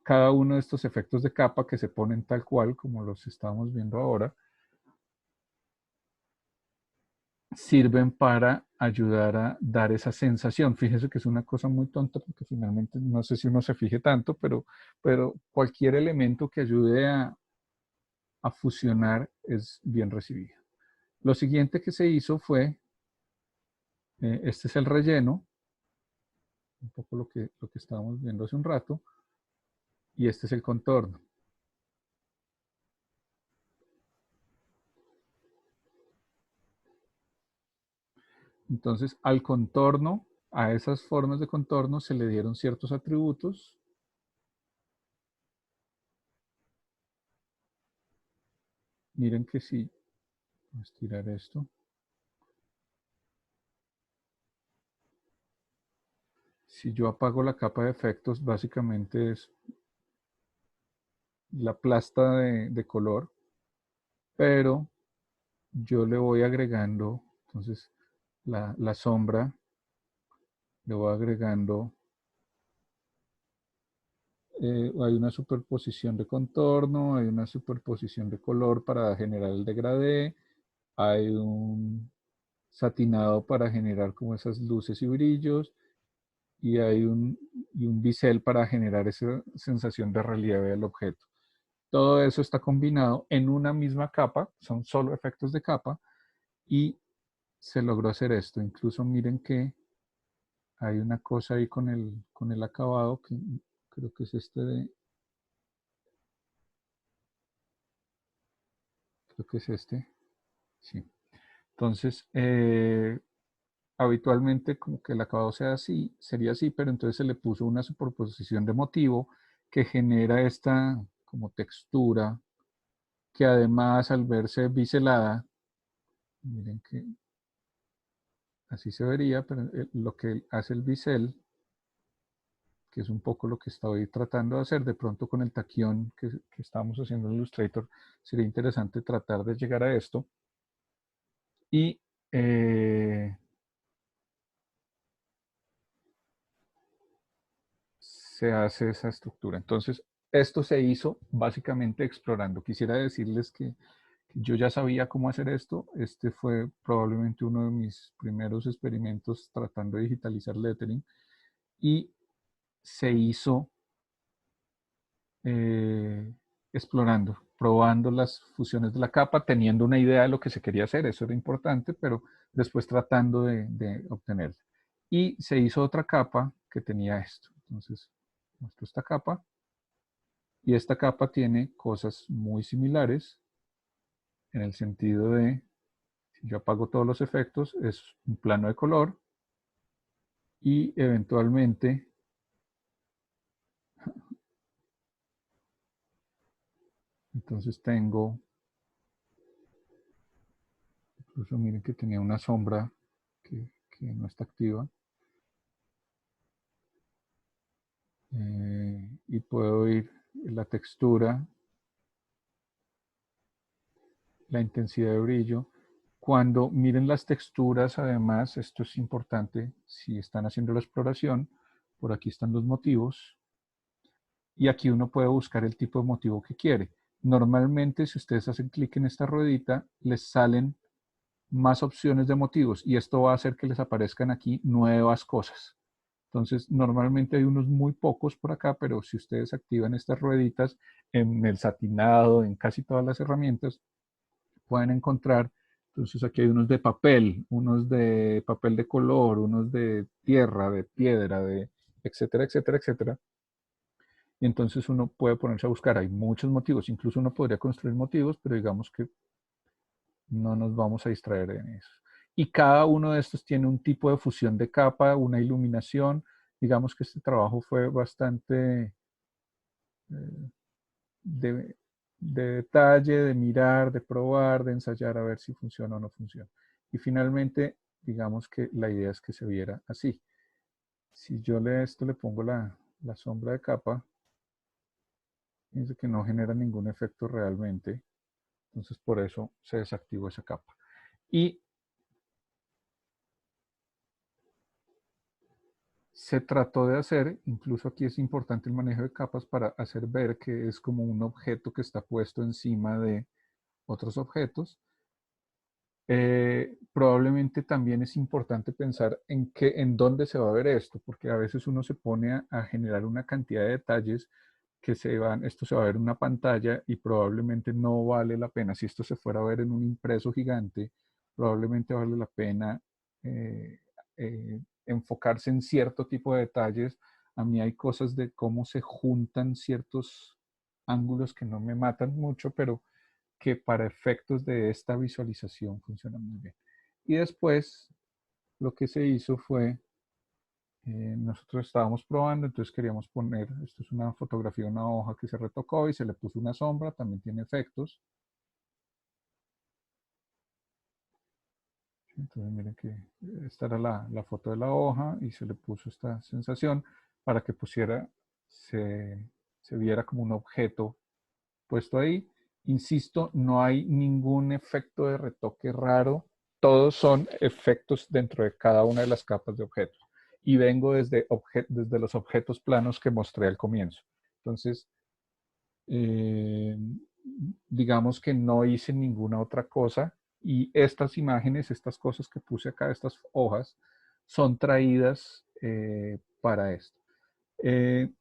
cada uno de estos efectos de capa que se ponen tal cual como los estamos viendo ahora, sirven para ayudar a dar esa sensación. Fíjese que es una cosa muy tonta porque finalmente no sé si uno se fije tanto, pero cualquier elemento que ayude a fusionar es bien recibido. Lo siguiente que se hizo fue, este es el relleno, un poco lo que estábamos viendo hace un rato, y este es el contorno. Entonces, al contorno, a esas formas de contorno se le dieron ciertos atributos. Miren que si, voy a estirar esto, si yo apago la capa de efectos, básicamente es la plasta de color, pero yo le voy agregando, entonces la sombra, le voy agregando, hay una superposición de contorno, hay una superposición de color para generar el degradé, hay un satinado para generar como esas luces y brillos, y hay un bisel para generar esa sensación de relieve del objeto. Todo eso está combinado en una misma capa, son solo efectos de capa, y se logró hacer esto. Incluso miren que hay una cosa ahí con el acabado, que creo que es creo que es este, sí. Entonces, habitualmente como que el acabado sea así, sería así, pero entonces se le puso una superposición de motivo que genera esta como textura, que además al verse biselada, miren que así se vería, pero lo que hace el bisel, que es un poco lo que estoy tratando de hacer, de pronto con el taquión que estamos haciendo en Illustrator, sería interesante tratar de llegar a esto. Y se hace esa estructura. Entonces, esto se hizo básicamente explorando. Quisiera decirles que yo ya sabía cómo hacer esto. Este fue probablemente uno de mis primeros experimentos tratando de digitalizar lettering, y se hizo eh, explorando, probando las fusiones de la capa, teniendo una idea de lo que se quería hacer. Eso era importante, pero después tratando de obtenerla. Y se hizo otra capa que tenía esto. Entonces, muestro esta capa. Y esta capa tiene cosas muy similares en el sentido de, si yo apago todos los efectos, es un plano de color, y eventualmente, entonces tengo, incluso miren que tenía una sombra que no está activa, y puedo ir la textura, la intensidad de brillo. Cuando miren las texturas, además, esto es importante si están haciendo la exploración, por aquí están los motivos, y aquí uno puede buscar el tipo de motivo que quiere. Normalmente, si ustedes hacen clic en esta ruedita, les salen más opciones de motivos, y esto va a hacer que les aparezcan aquí nuevas cosas. Entonces, normalmente hay unos muy pocos por acá, pero si ustedes activan estas rueditas en el satinado, en casi todas las herramientas, pueden encontrar. Entonces, aquí hay unos de papel de color, unos de tierra, de piedra, de etcétera, etcétera, etcétera. Y entonces uno puede ponerse a buscar. Hay muchos motivos, incluso uno podría construir motivos, pero digamos que no nos vamos a distraer en eso. Y cada uno de estos tiene un tipo de fusión de capa, una iluminación. Digamos que este trabajo fue bastante eh, de, de detalle, de mirar, de probar, de ensayar a ver si funciona o no funciona. Y finalmente, digamos que la idea es que se viera así. Si yo a esto le pongo la sombra de capa, fíjense que no genera ningún efecto realmente. Entonces por eso se desactivó esa capa. Y se trató de hacer, incluso aquí es importante el manejo de capas para hacer ver que es como un objeto que está puesto encima de otros objetos. Probablemente también es importante pensar en dónde se va a ver esto, porque a veces uno se pone a generar una cantidad de detalles que esto se va a ver en una pantalla y probablemente no vale la pena. Si esto se fuera a ver en un impreso gigante, probablemente vale la pena eh, enfocarse en cierto tipo de detalles. A mí hay cosas de cómo se juntan ciertos ángulos que no me matan mucho, pero que para efectos de esta visualización funcionan muy bien. Y después lo que se hizo fue, nosotros estábamos probando, entonces queríamos poner, esto es una fotografía de una hoja que se retocó y se le puso una sombra, también tiene efectos. Entonces miren que esta era la foto de la hoja y se le puso esta sensación para que se, se viera como un objeto puesto ahí. Insisto, no hay ningún efecto de retoque raro. Todos son efectos dentro de cada una de las capas de objetos. Y vengo desde los objetos planos que mostré al comienzo. Entonces, eh, digamos que no hice ninguna otra cosa. Y estas imágenes, estas cosas que puse acá, estas hojas, son traídas para esto. Eh,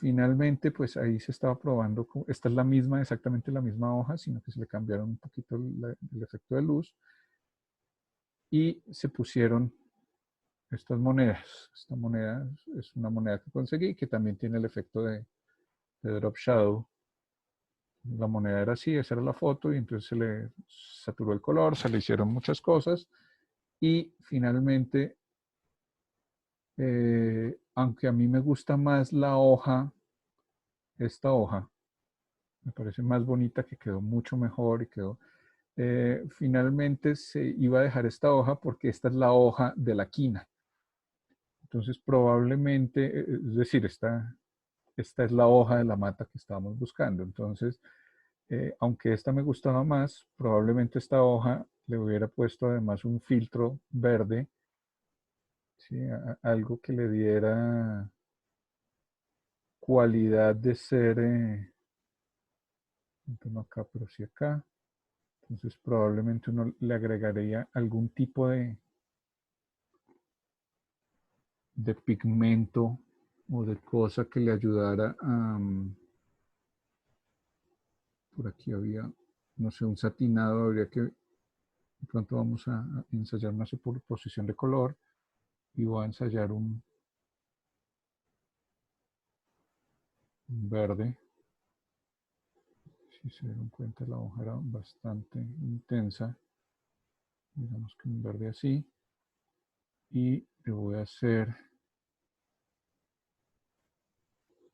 Finalmente, pues ahí se estaba probando, esta es la misma, exactamente la misma hoja, sino que se le cambiaron un poquito el efecto de luz y se pusieron estas monedas. Esta moneda es una moneda que conseguí que también tiene el efecto de drop shadow. La moneda era así, esa era la foto y entonces se le saturó el color, se le hicieron muchas cosas y finalmente, aunque a mí me gusta más la hoja, esta hoja, me parece más bonita, que quedó mucho mejor y quedó. Finalmente se iba a dejar esta hoja porque esta es la hoja de la quina. Entonces probablemente, es decir, esta es la hoja de la mata que estábamos buscando. Entonces, aunque esta me gustaba más, probablemente esta hoja le hubiera puesto además un filtro verde, ¿sí? Algo que le diera cualidad de ser, no acá, pero sí acá. Entonces probablemente uno le agregaría algún tipo de pigmento o de cosa que le ayudara a... por aquí había, no sé, un satinado, habría que, de pronto vamos a ensayar una superposición de color y voy a ensayar un verde. Si se dieron cuenta, la hoja era bastante intensa. Digamos que un verde así. Y le voy a hacer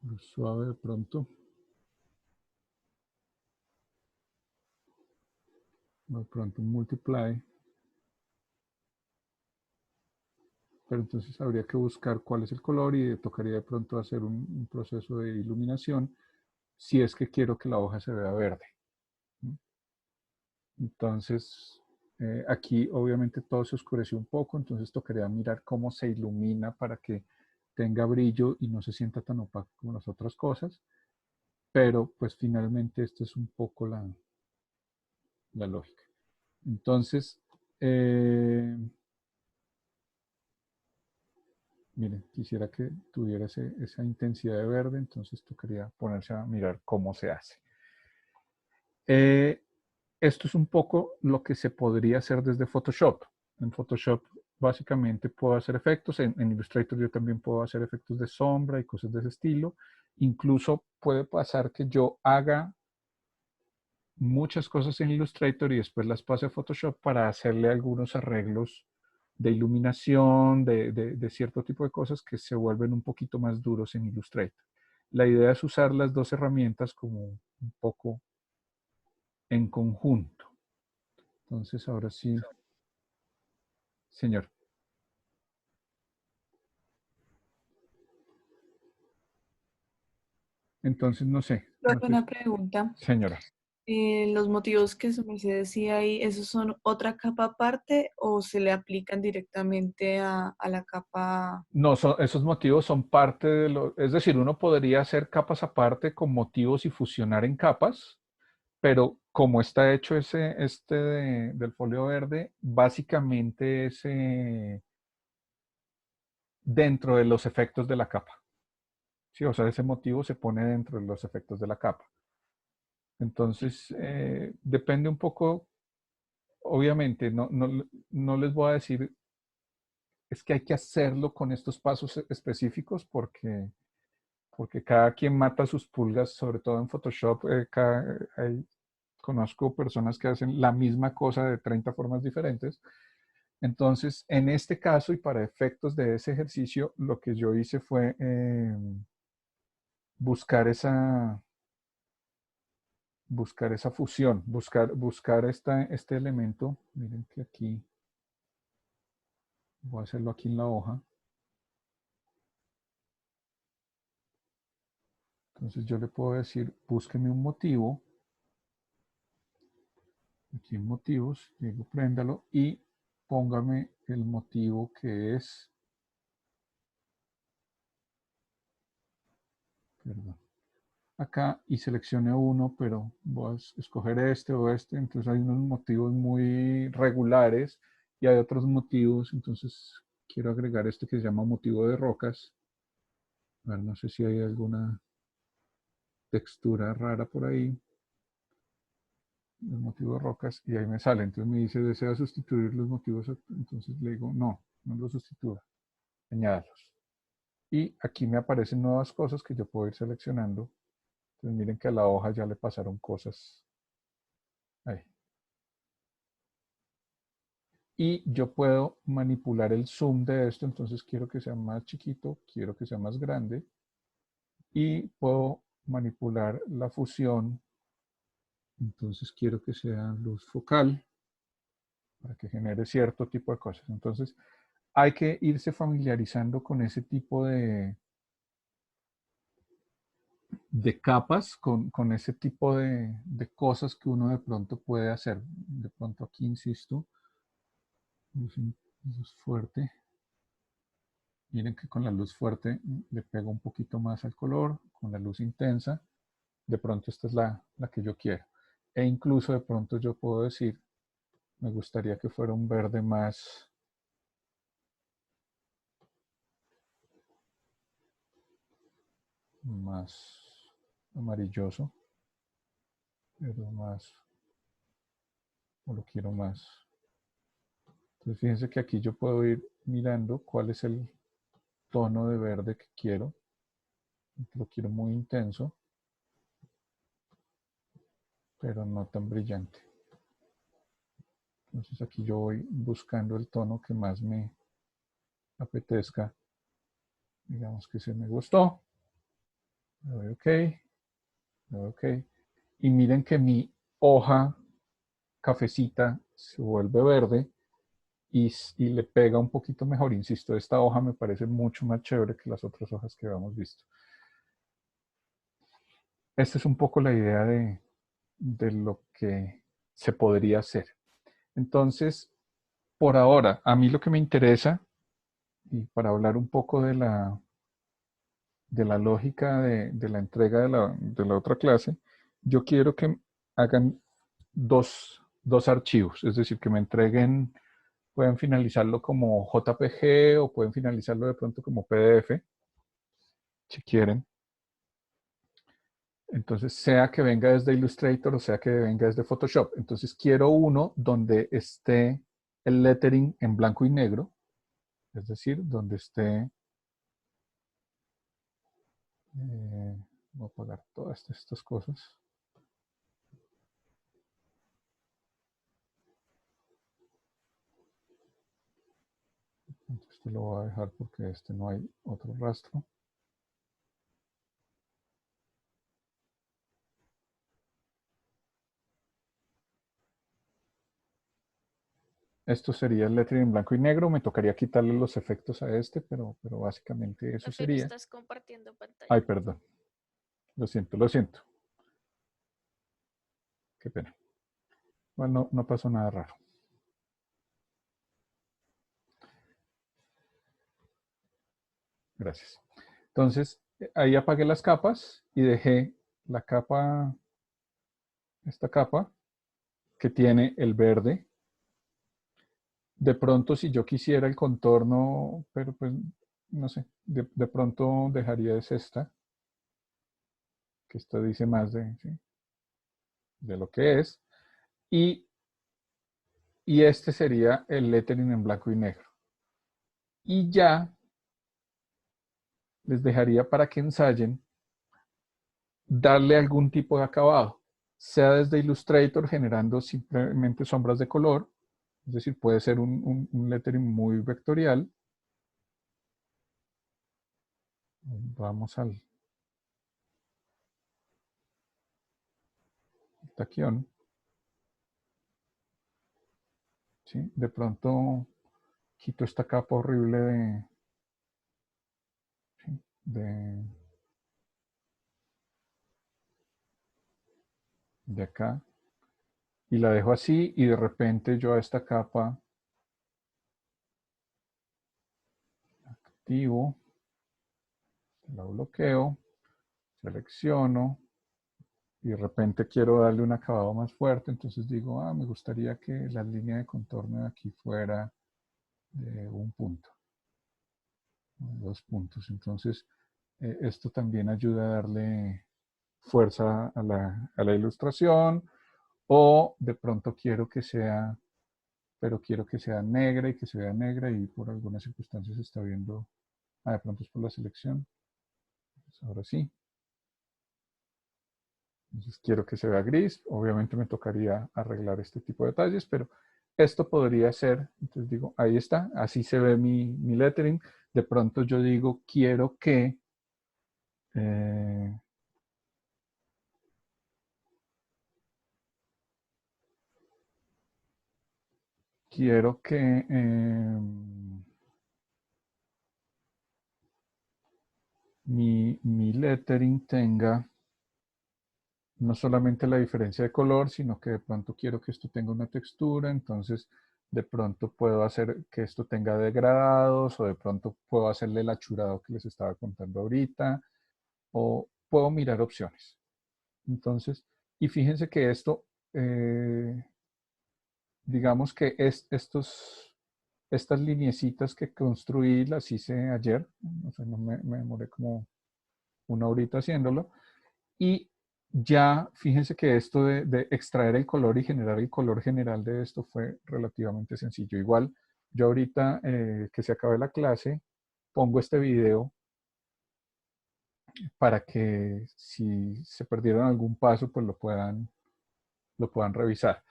luz suave de pronto. De pronto un multiply. Pero entonces habría que buscar cuál es el color y tocaría de pronto hacer un proceso de iluminación si es que quiero que la hoja se vea verde. Entonces, aquí obviamente todo se oscureció un poco, entonces tocaría mirar cómo se ilumina para que tenga brillo y no se sienta tan opaco como las otras cosas. Pero pues finalmente esto es un poco la lógica. Entonces, eh, Miren, quisiera que tuviera esa intensidad de verde, entonces tocaría ponerse a mirar cómo se hace. Esto es un poco lo que se podría hacer desde Photoshop. En Photoshop básicamente puedo hacer efectos, en Illustrator yo también puedo hacer efectos de sombra y cosas de ese estilo. Incluso puede pasar que yo haga muchas cosas en Illustrator y después las pase a Photoshop para hacerle algunos arreglos de iluminación, de cierto tipo de cosas que se vuelven un poquito más duros en Illustrator. La idea es usar las dos herramientas como un poco en conjunto. Entonces, ahora sí, señor. Entonces, no sé, Luego no sé, una pregunta. señora. Los motivos que su merced decía ahí, ¿esos son otra capa aparte o se le aplican directamente a la capa? No, esos motivos son parte de lo, es decir, uno podría hacer capas aparte con motivos y fusionar en capas, pero como está hecho del folio verde, básicamente es dentro de los efectos de la capa. Sí, o sea, ese motivo se pone dentro de los efectos de la capa. Entonces, depende un poco, obviamente, no les voy a decir, es que hay que hacerlo con estos pasos específicos porque cada quien mata sus pulgas, sobre todo en Photoshop, conozco personas que hacen la misma cosa de 30 formas diferentes. Entonces, en este caso y para efectos de ese ejercicio, lo que yo hice fue buscar buscar esa fusión, buscar este elemento. Miren que aquí, voy a hacerlo aquí en la hoja. Entonces yo le puedo decir, búsqueme un motivo. Aquí en motivos, llego, préndalo y póngame el motivo que es, perdón, acá y seleccione uno, pero voy a escoger este o este. Entonces hay unos motivos muy regulares y hay otros motivos. Entonces quiero agregar este que se llama motivo de rocas. A ver, no sé si hay alguna textura rara por ahí. El motivo de rocas y ahí me sale. Entonces me dice, ¿desea sustituir los motivos? Entonces le digo, no, no los sustituya, añádalos. Y aquí me aparecen nuevas cosas que yo puedo ir seleccionando. Entonces miren que a la hoja ya le pasaron cosas ahí. Y yo puedo manipular el zoom de esto. Entonces quiero que sea más chiquito, quiero que sea más grande. Y puedo manipular la fusión. Entonces quiero que sea luz focal para que genere cierto tipo de cosas. Entonces hay que irse familiarizando con ese tipo de capas, con ese tipo de cosas que uno de pronto puede hacer. De pronto aquí insisto, luz fuerte. Miren que con la luz fuerte le pego un poquito más al color, con la luz intensa, de pronto esta es la que yo quiero. E incluso de pronto yo puedo decir, me gustaría que fuera un verde más amarilloso, pero más, o lo quiero más. Entonces fíjense que aquí yo puedo ir mirando cuál es el tono de verde que quiero. Lo quiero muy intenso, pero no tan brillante. Entonces aquí yo voy buscando el tono que más me apetezca. Digamos que se me gustó. Le doy OK, le doy OK. Y miren que mi hoja cafecita se vuelve verde y le pega un poquito mejor. Insisto, esta hoja me parece mucho más chévere que las otras hojas que habíamos visto. Esta es un poco la idea de lo que se podría hacer. Entonces, por ahora, a mí lo que me interesa, y para hablar un poco de la lógica de la entrega de la otra clase, yo quiero que hagan dos archivos, es decir, que me entreguen pueden finalizarlo como JPG o pueden finalizarlo de pronto como PDF, si quieren. Entonces, sea que venga desde Illustrator o sea que venga desde Photoshop. Entonces, quiero uno donde esté el lettering en blanco y negro, es decir, donde esté... voy a apagar todas estas cosas. Este lo voy a dejar porque este no hay otro rastro. Esto sería el lettering en blanco y negro. Me tocaría quitarle los efectos a este, pero básicamente eso Profe, no sería. estás compartiendo Ay, pantalla. perdón. Lo siento, lo siento. Qué pena. Bueno, no pasó nada raro. Gracias. Entonces, ahí apagué las capas y dejé la capa, esta capa, que tiene el verde. De pronto, si yo quisiera el contorno, pero pues, no sé, de pronto dejaría es esta, que esta dice más ¿sí? De lo que es. Y, y este sería el lettering en blanco y negro. Y ya les dejaría para que ensayen darle algún tipo de acabado, sea desde Illustrator generando simplemente sombras de color, es decir, puede ser un lettering muy vectorial. Vamos al taquión. ¿Sí? De pronto quito esta capa horrible ¿sí? de acá y la dejo así y de repente yo a esta capa activo, la bloqueo, selecciono y de repente quiero darle un acabado más fuerte, entonces digo, me gustaría que la línea de contorno de aquí fuera de un punto, 2 puntos. Entonces, esto también ayuda a darle fuerza a la ilustración, o de pronto quiero que sea, pero quiero que sea negra y que se vea negra y por algunas circunstancias se está viendo, de pronto es por la selección. Pues ahora sí. Entonces quiero que se vea gris. Obviamente me tocaría arreglar este tipo de detalles, pero esto podría ser, entonces digo, ahí está, así se ve mi lettering. De pronto yo digo, eh, quiero que mi lettering tenga no solamente la diferencia de color, sino que de pronto quiero que esto tenga una textura, entonces de pronto puedo hacer que esto tenga degradados, o de pronto puedo hacerle el achurado que les estaba contando ahorita, o puedo mirar opciones. Entonces, y fíjense que esto, digamos que estas lineecitas que construí las hice ayer, no sé, me demoré como una horita haciéndolo, y ya fíjense que esto de extraer el color y generar el color general de esto fue relativamente sencillo. Igual, yo ahorita que se acabe la clase, pongo este video para que si se perdieron algún paso, pues lo puedan revisar.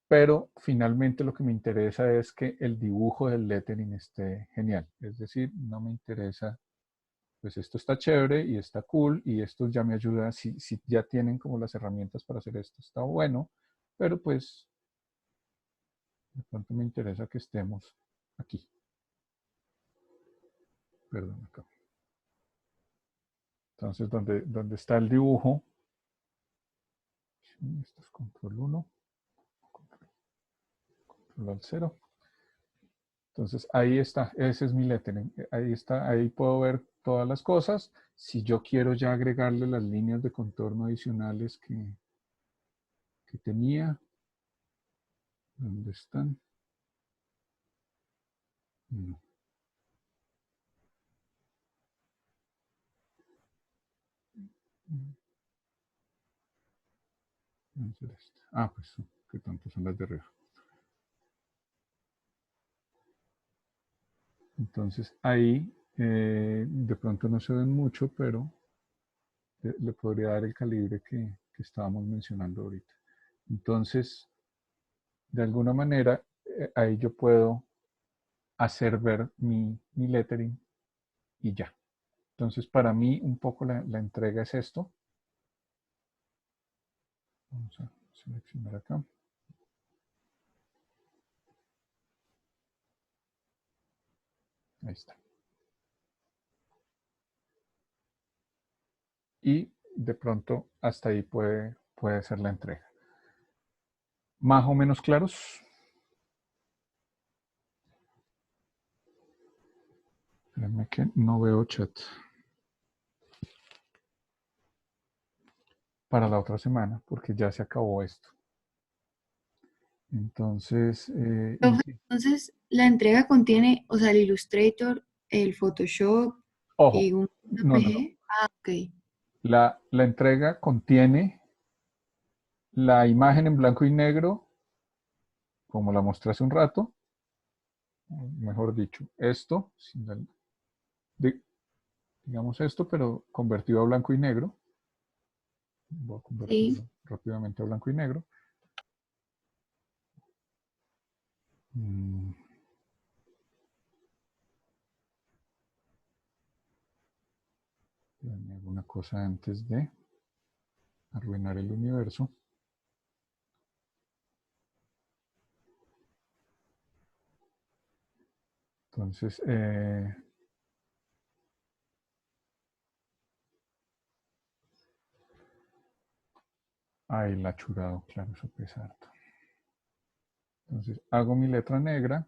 Pero finalmente lo que me interesa es que el dibujo del lettering esté genial. Es decir, no me interesa, pues esto está chévere y está cool y esto ya me ayuda, si ya tienen como las herramientas para hacer esto, está bueno, pero pues de pronto me interesa que estemos aquí. Perdón, acá. Entonces, donde está el dibujo, esto es control 1, control al 0. Entonces ahí está, ese es mi lettering. Ahí está, ahí puedo ver todas las cosas. Si yo quiero ya agregarle las líneas de contorno adicionales que tenía, ¿dónde están? No. Vamos a hacer esto. Ah, pues, qué tanto son las de arriba. Entonces ahí de pronto no se ven mucho, pero le podría dar el calibre que estábamos mencionando ahorita. Entonces, de alguna manera, ahí yo puedo hacer ver mi lettering y ya. Entonces, para mí, un poco la entrega es esto. Vamos a seleccionar acá. Ahí está. Y de pronto hasta ahí puede ser la entrega. Más o menos claros. Espérenme que no veo chat. Para la otra semana, porque ya se acabó esto. Entonces, Entonces, la entrega contiene, o sea, el Illustrator, el Photoshop ojo, y un no, no, no. JPG. Ah, ok. La entrega contiene la imagen en blanco y negro, como la mostré hace un rato, mejor dicho, esto, digamos esto, pero convertido a blanco y negro. Voy a Sí. convertirlo rápidamente a blanco y negro. Alguna cosa antes de arruinar el universo. Entonces, ahí la churado, claro, eso pesa harto. Entonces, hago mi letra negra.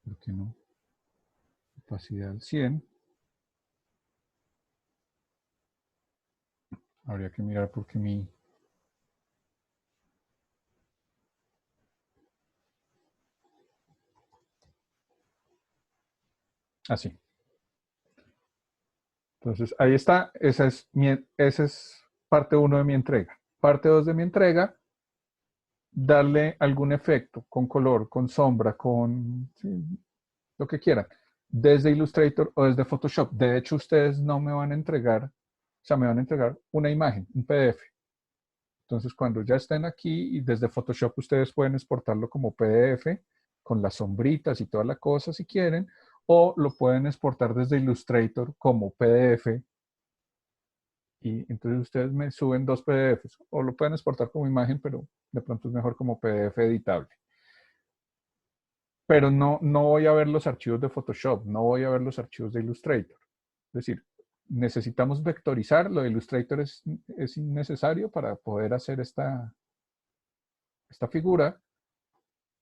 ¿Por qué no? Opacidad al 100. Habría que mirar porque así. Entonces, ahí está. Esa es parte 1 de mi entrega. Parte 2 de mi entrega, darle algún efecto con color, con sombra, con sí, lo que quieran, desde Illustrator o desde Photoshop. De hecho, ustedes no me van a entregar, o sea, me van a entregar una imagen, un PDF. Entonces, cuando ya estén aquí y desde Photoshop ustedes pueden exportarlo como PDF con las sombritas y toda la cosa si quieren, o lo pueden exportar desde Illustrator como PDF y entonces ustedes me suben 2 PDFs o lo pueden exportar como imagen, pero de pronto es mejor como PDF editable. Pero no voy a ver los archivos de Photoshop, no voy a ver los archivos de Illustrator. Es decir, necesitamos vectorizar, lo de Illustrator es innecesario para poder hacer esta figura,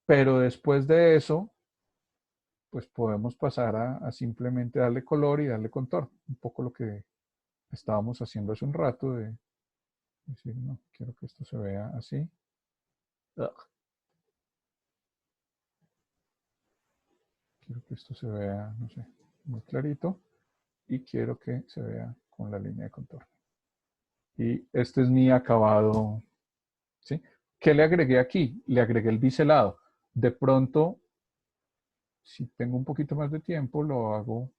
pero después de eso, pues podemos pasar a simplemente darle color y darle contorno. Un poco lo que estábamos haciendo hace un rato de decir, no, quiero que esto se vea así. Quiero que esto se vea, no sé, muy clarito. Y quiero que se vea con la línea de contorno. Y este es mi acabado, ¿sí? ¿Qué le agregué aquí? Le agregué el biselado. De pronto, si tengo un poquito más de tiempo, lo hago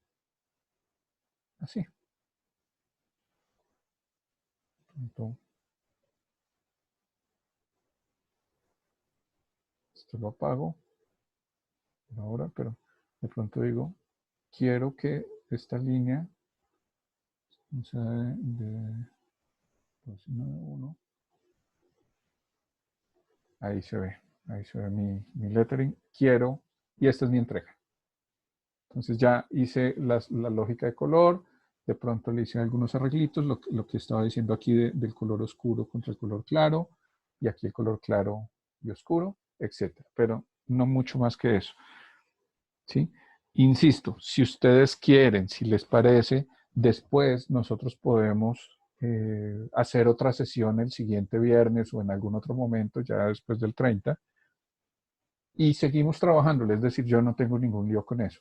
así. Entonces, esto lo apago por ahora, pero de pronto digo, quiero que esta línea sea de 1. Ahí se ve mi lettering. Quiero, y esta es mi entrega. Entonces ya hice la lógica de color, de pronto le hice algunos arreglitos, lo que estaba diciendo aquí del color oscuro contra el color claro, y aquí el color claro y oscuro, etc. Pero no mucho más que eso. ¿Sí? Insisto, si ustedes quieren, si les parece, después nosotros podemos hacer otra sesión el siguiente viernes o en algún otro momento, ya después del 30, y seguimos trabajando, es decir, yo no tengo ningún lío con eso.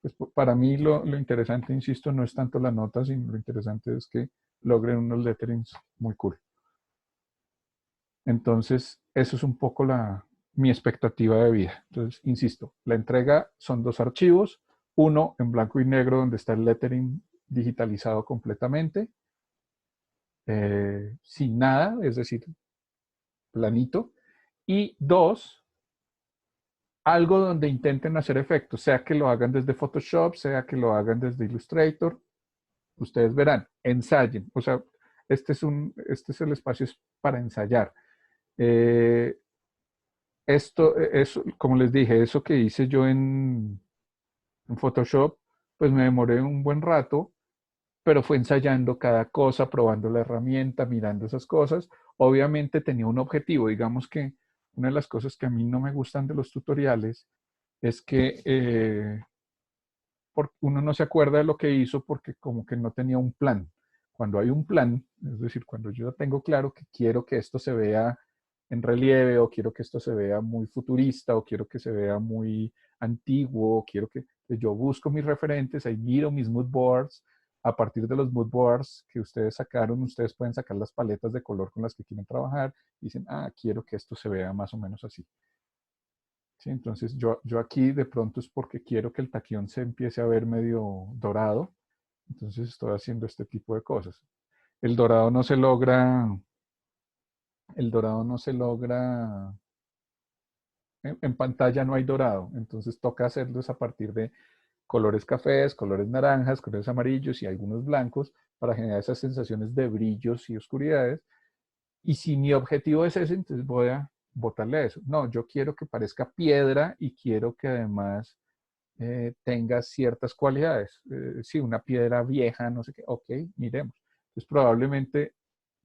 Pues para mí lo interesante, insisto, no es tanto la nota, sino lo interesante es que logren unos letterings muy cool. Entonces, eso es un poco mi expectativa de vida. Entonces, insisto, la entrega son 2 archivos, uno en blanco y negro donde está el lettering digitalizado completamente, sin nada, es decir, planito, y 2, algo donde intenten hacer efectos, sea que lo hagan desde Photoshop, sea que lo hagan desde Illustrator, ustedes verán, ensayen, o sea, este es el espacio para ensayar. Esto, eso, como les dije, eso que hice yo en Photoshop, pues me demoré un buen rato, pero fue ensayando cada cosa, probando la herramienta, mirando esas cosas. Obviamente tenía un objetivo. Digamos que una de las cosas que a mí no me gustan de los tutoriales es que uno no se acuerda de lo que hizo porque como que no tenía un plan. Cuando hay un plan, es decir, cuando yo tengo claro que quiero que esto se vea en relieve o quiero que esto se vea muy futurista o quiero que se vea muy antiguo, o quiero que yo busco mis referentes, ahí miro mis mood boards. A partir de los mood boards que ustedes sacaron, ustedes pueden sacar las paletas de color con las que quieren trabajar y dicen, quiero que esto se vea más o menos así. ¿Sí? Entonces yo aquí de pronto es porque quiero que el taquión se empiece a ver medio dorado. Entonces estoy haciendo este tipo de cosas. El dorado no se logra, el dorado no se logra, en pantalla no hay dorado. Entonces toca hacerlos a partir de colores cafés, colores naranjas, colores amarillos y algunos blancos para generar esas sensaciones de brillos y oscuridades. Y si mi objetivo es ese, entonces voy a botarle a eso. No, yo quiero que parezca piedra y quiero que además tenga ciertas cualidades. Sí, una piedra vieja, no sé qué, ok, miremos. Entonces probablemente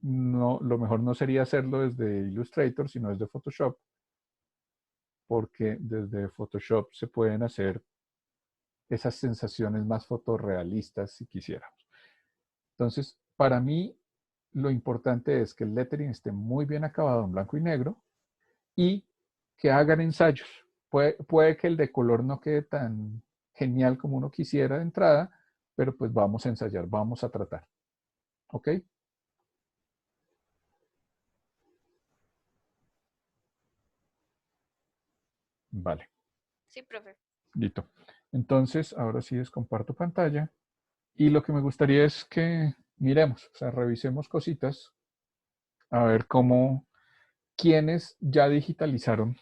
no, lo mejor no sería hacerlo desde Illustrator, sino desde Photoshop, porque desde Photoshop se pueden hacer esas sensaciones más fotorrealistas si quisiéramos. Entonces, para mí, lo importante es que el lettering esté muy bien acabado en blanco y negro y que hagan ensayos. Puede que el de color no quede tan genial como uno quisiera de entrada, pero pues vamos a ensayar, vamos a tratar. ¿Ok? Vale, Sí, profe. listo. Entonces, ahora sí comparto pantalla. Y lo que me gustaría es que miremos, o sea, revisemos cositas, a ver quiénes ya digitalizaron.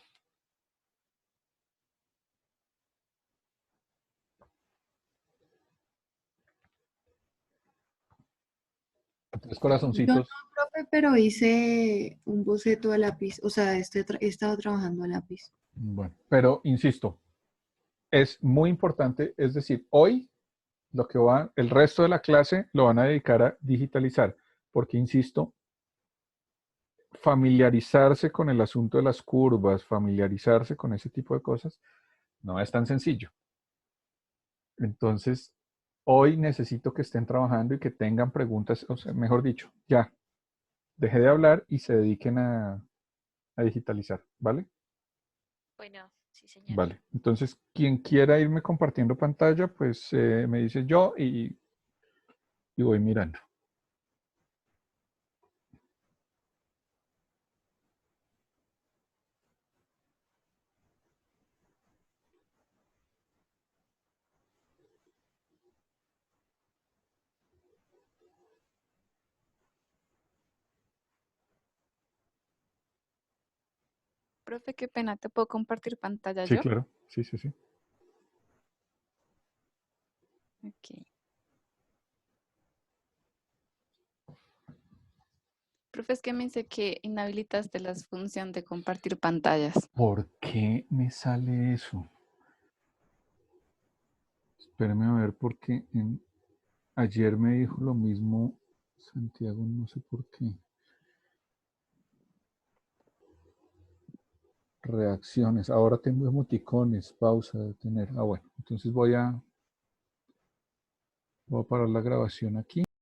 Tres Yo no, corazoncitos. profe, pero hice un boceto a lápiz, o sea, he estado trabajando a lápiz. Bueno, pero insisto, es muy importante, es decir, hoy el resto de la clase lo van a dedicar a digitalizar, porque insisto, familiarizarse con el asunto de las curvas, familiarizarse con ese tipo de cosas, no es tan sencillo. Entonces, hoy necesito que estén trabajando y que tengan preguntas, o sea, mejor dicho, ya, deje de hablar y se dediquen a digitalizar, ¿vale? Bueno, sí, señor. Vale, entonces quien quiera irme compartiendo pantalla, pues me dice yo y voy mirando. Profe, qué pena, ¿te puedo compartir pantalla Sí, yo? claro, sí, sí, sí. Ok. Profe, es que me dice que inhabilitaste la función de compartir pantallas. ¿Por qué me sale eso? Espérame a ver, porque ayer me dijo lo mismo Santiago, no sé por qué. Reacciones, ahora tengo emoticones, pausa, detener. Bueno, entonces voy a parar la grabación aquí.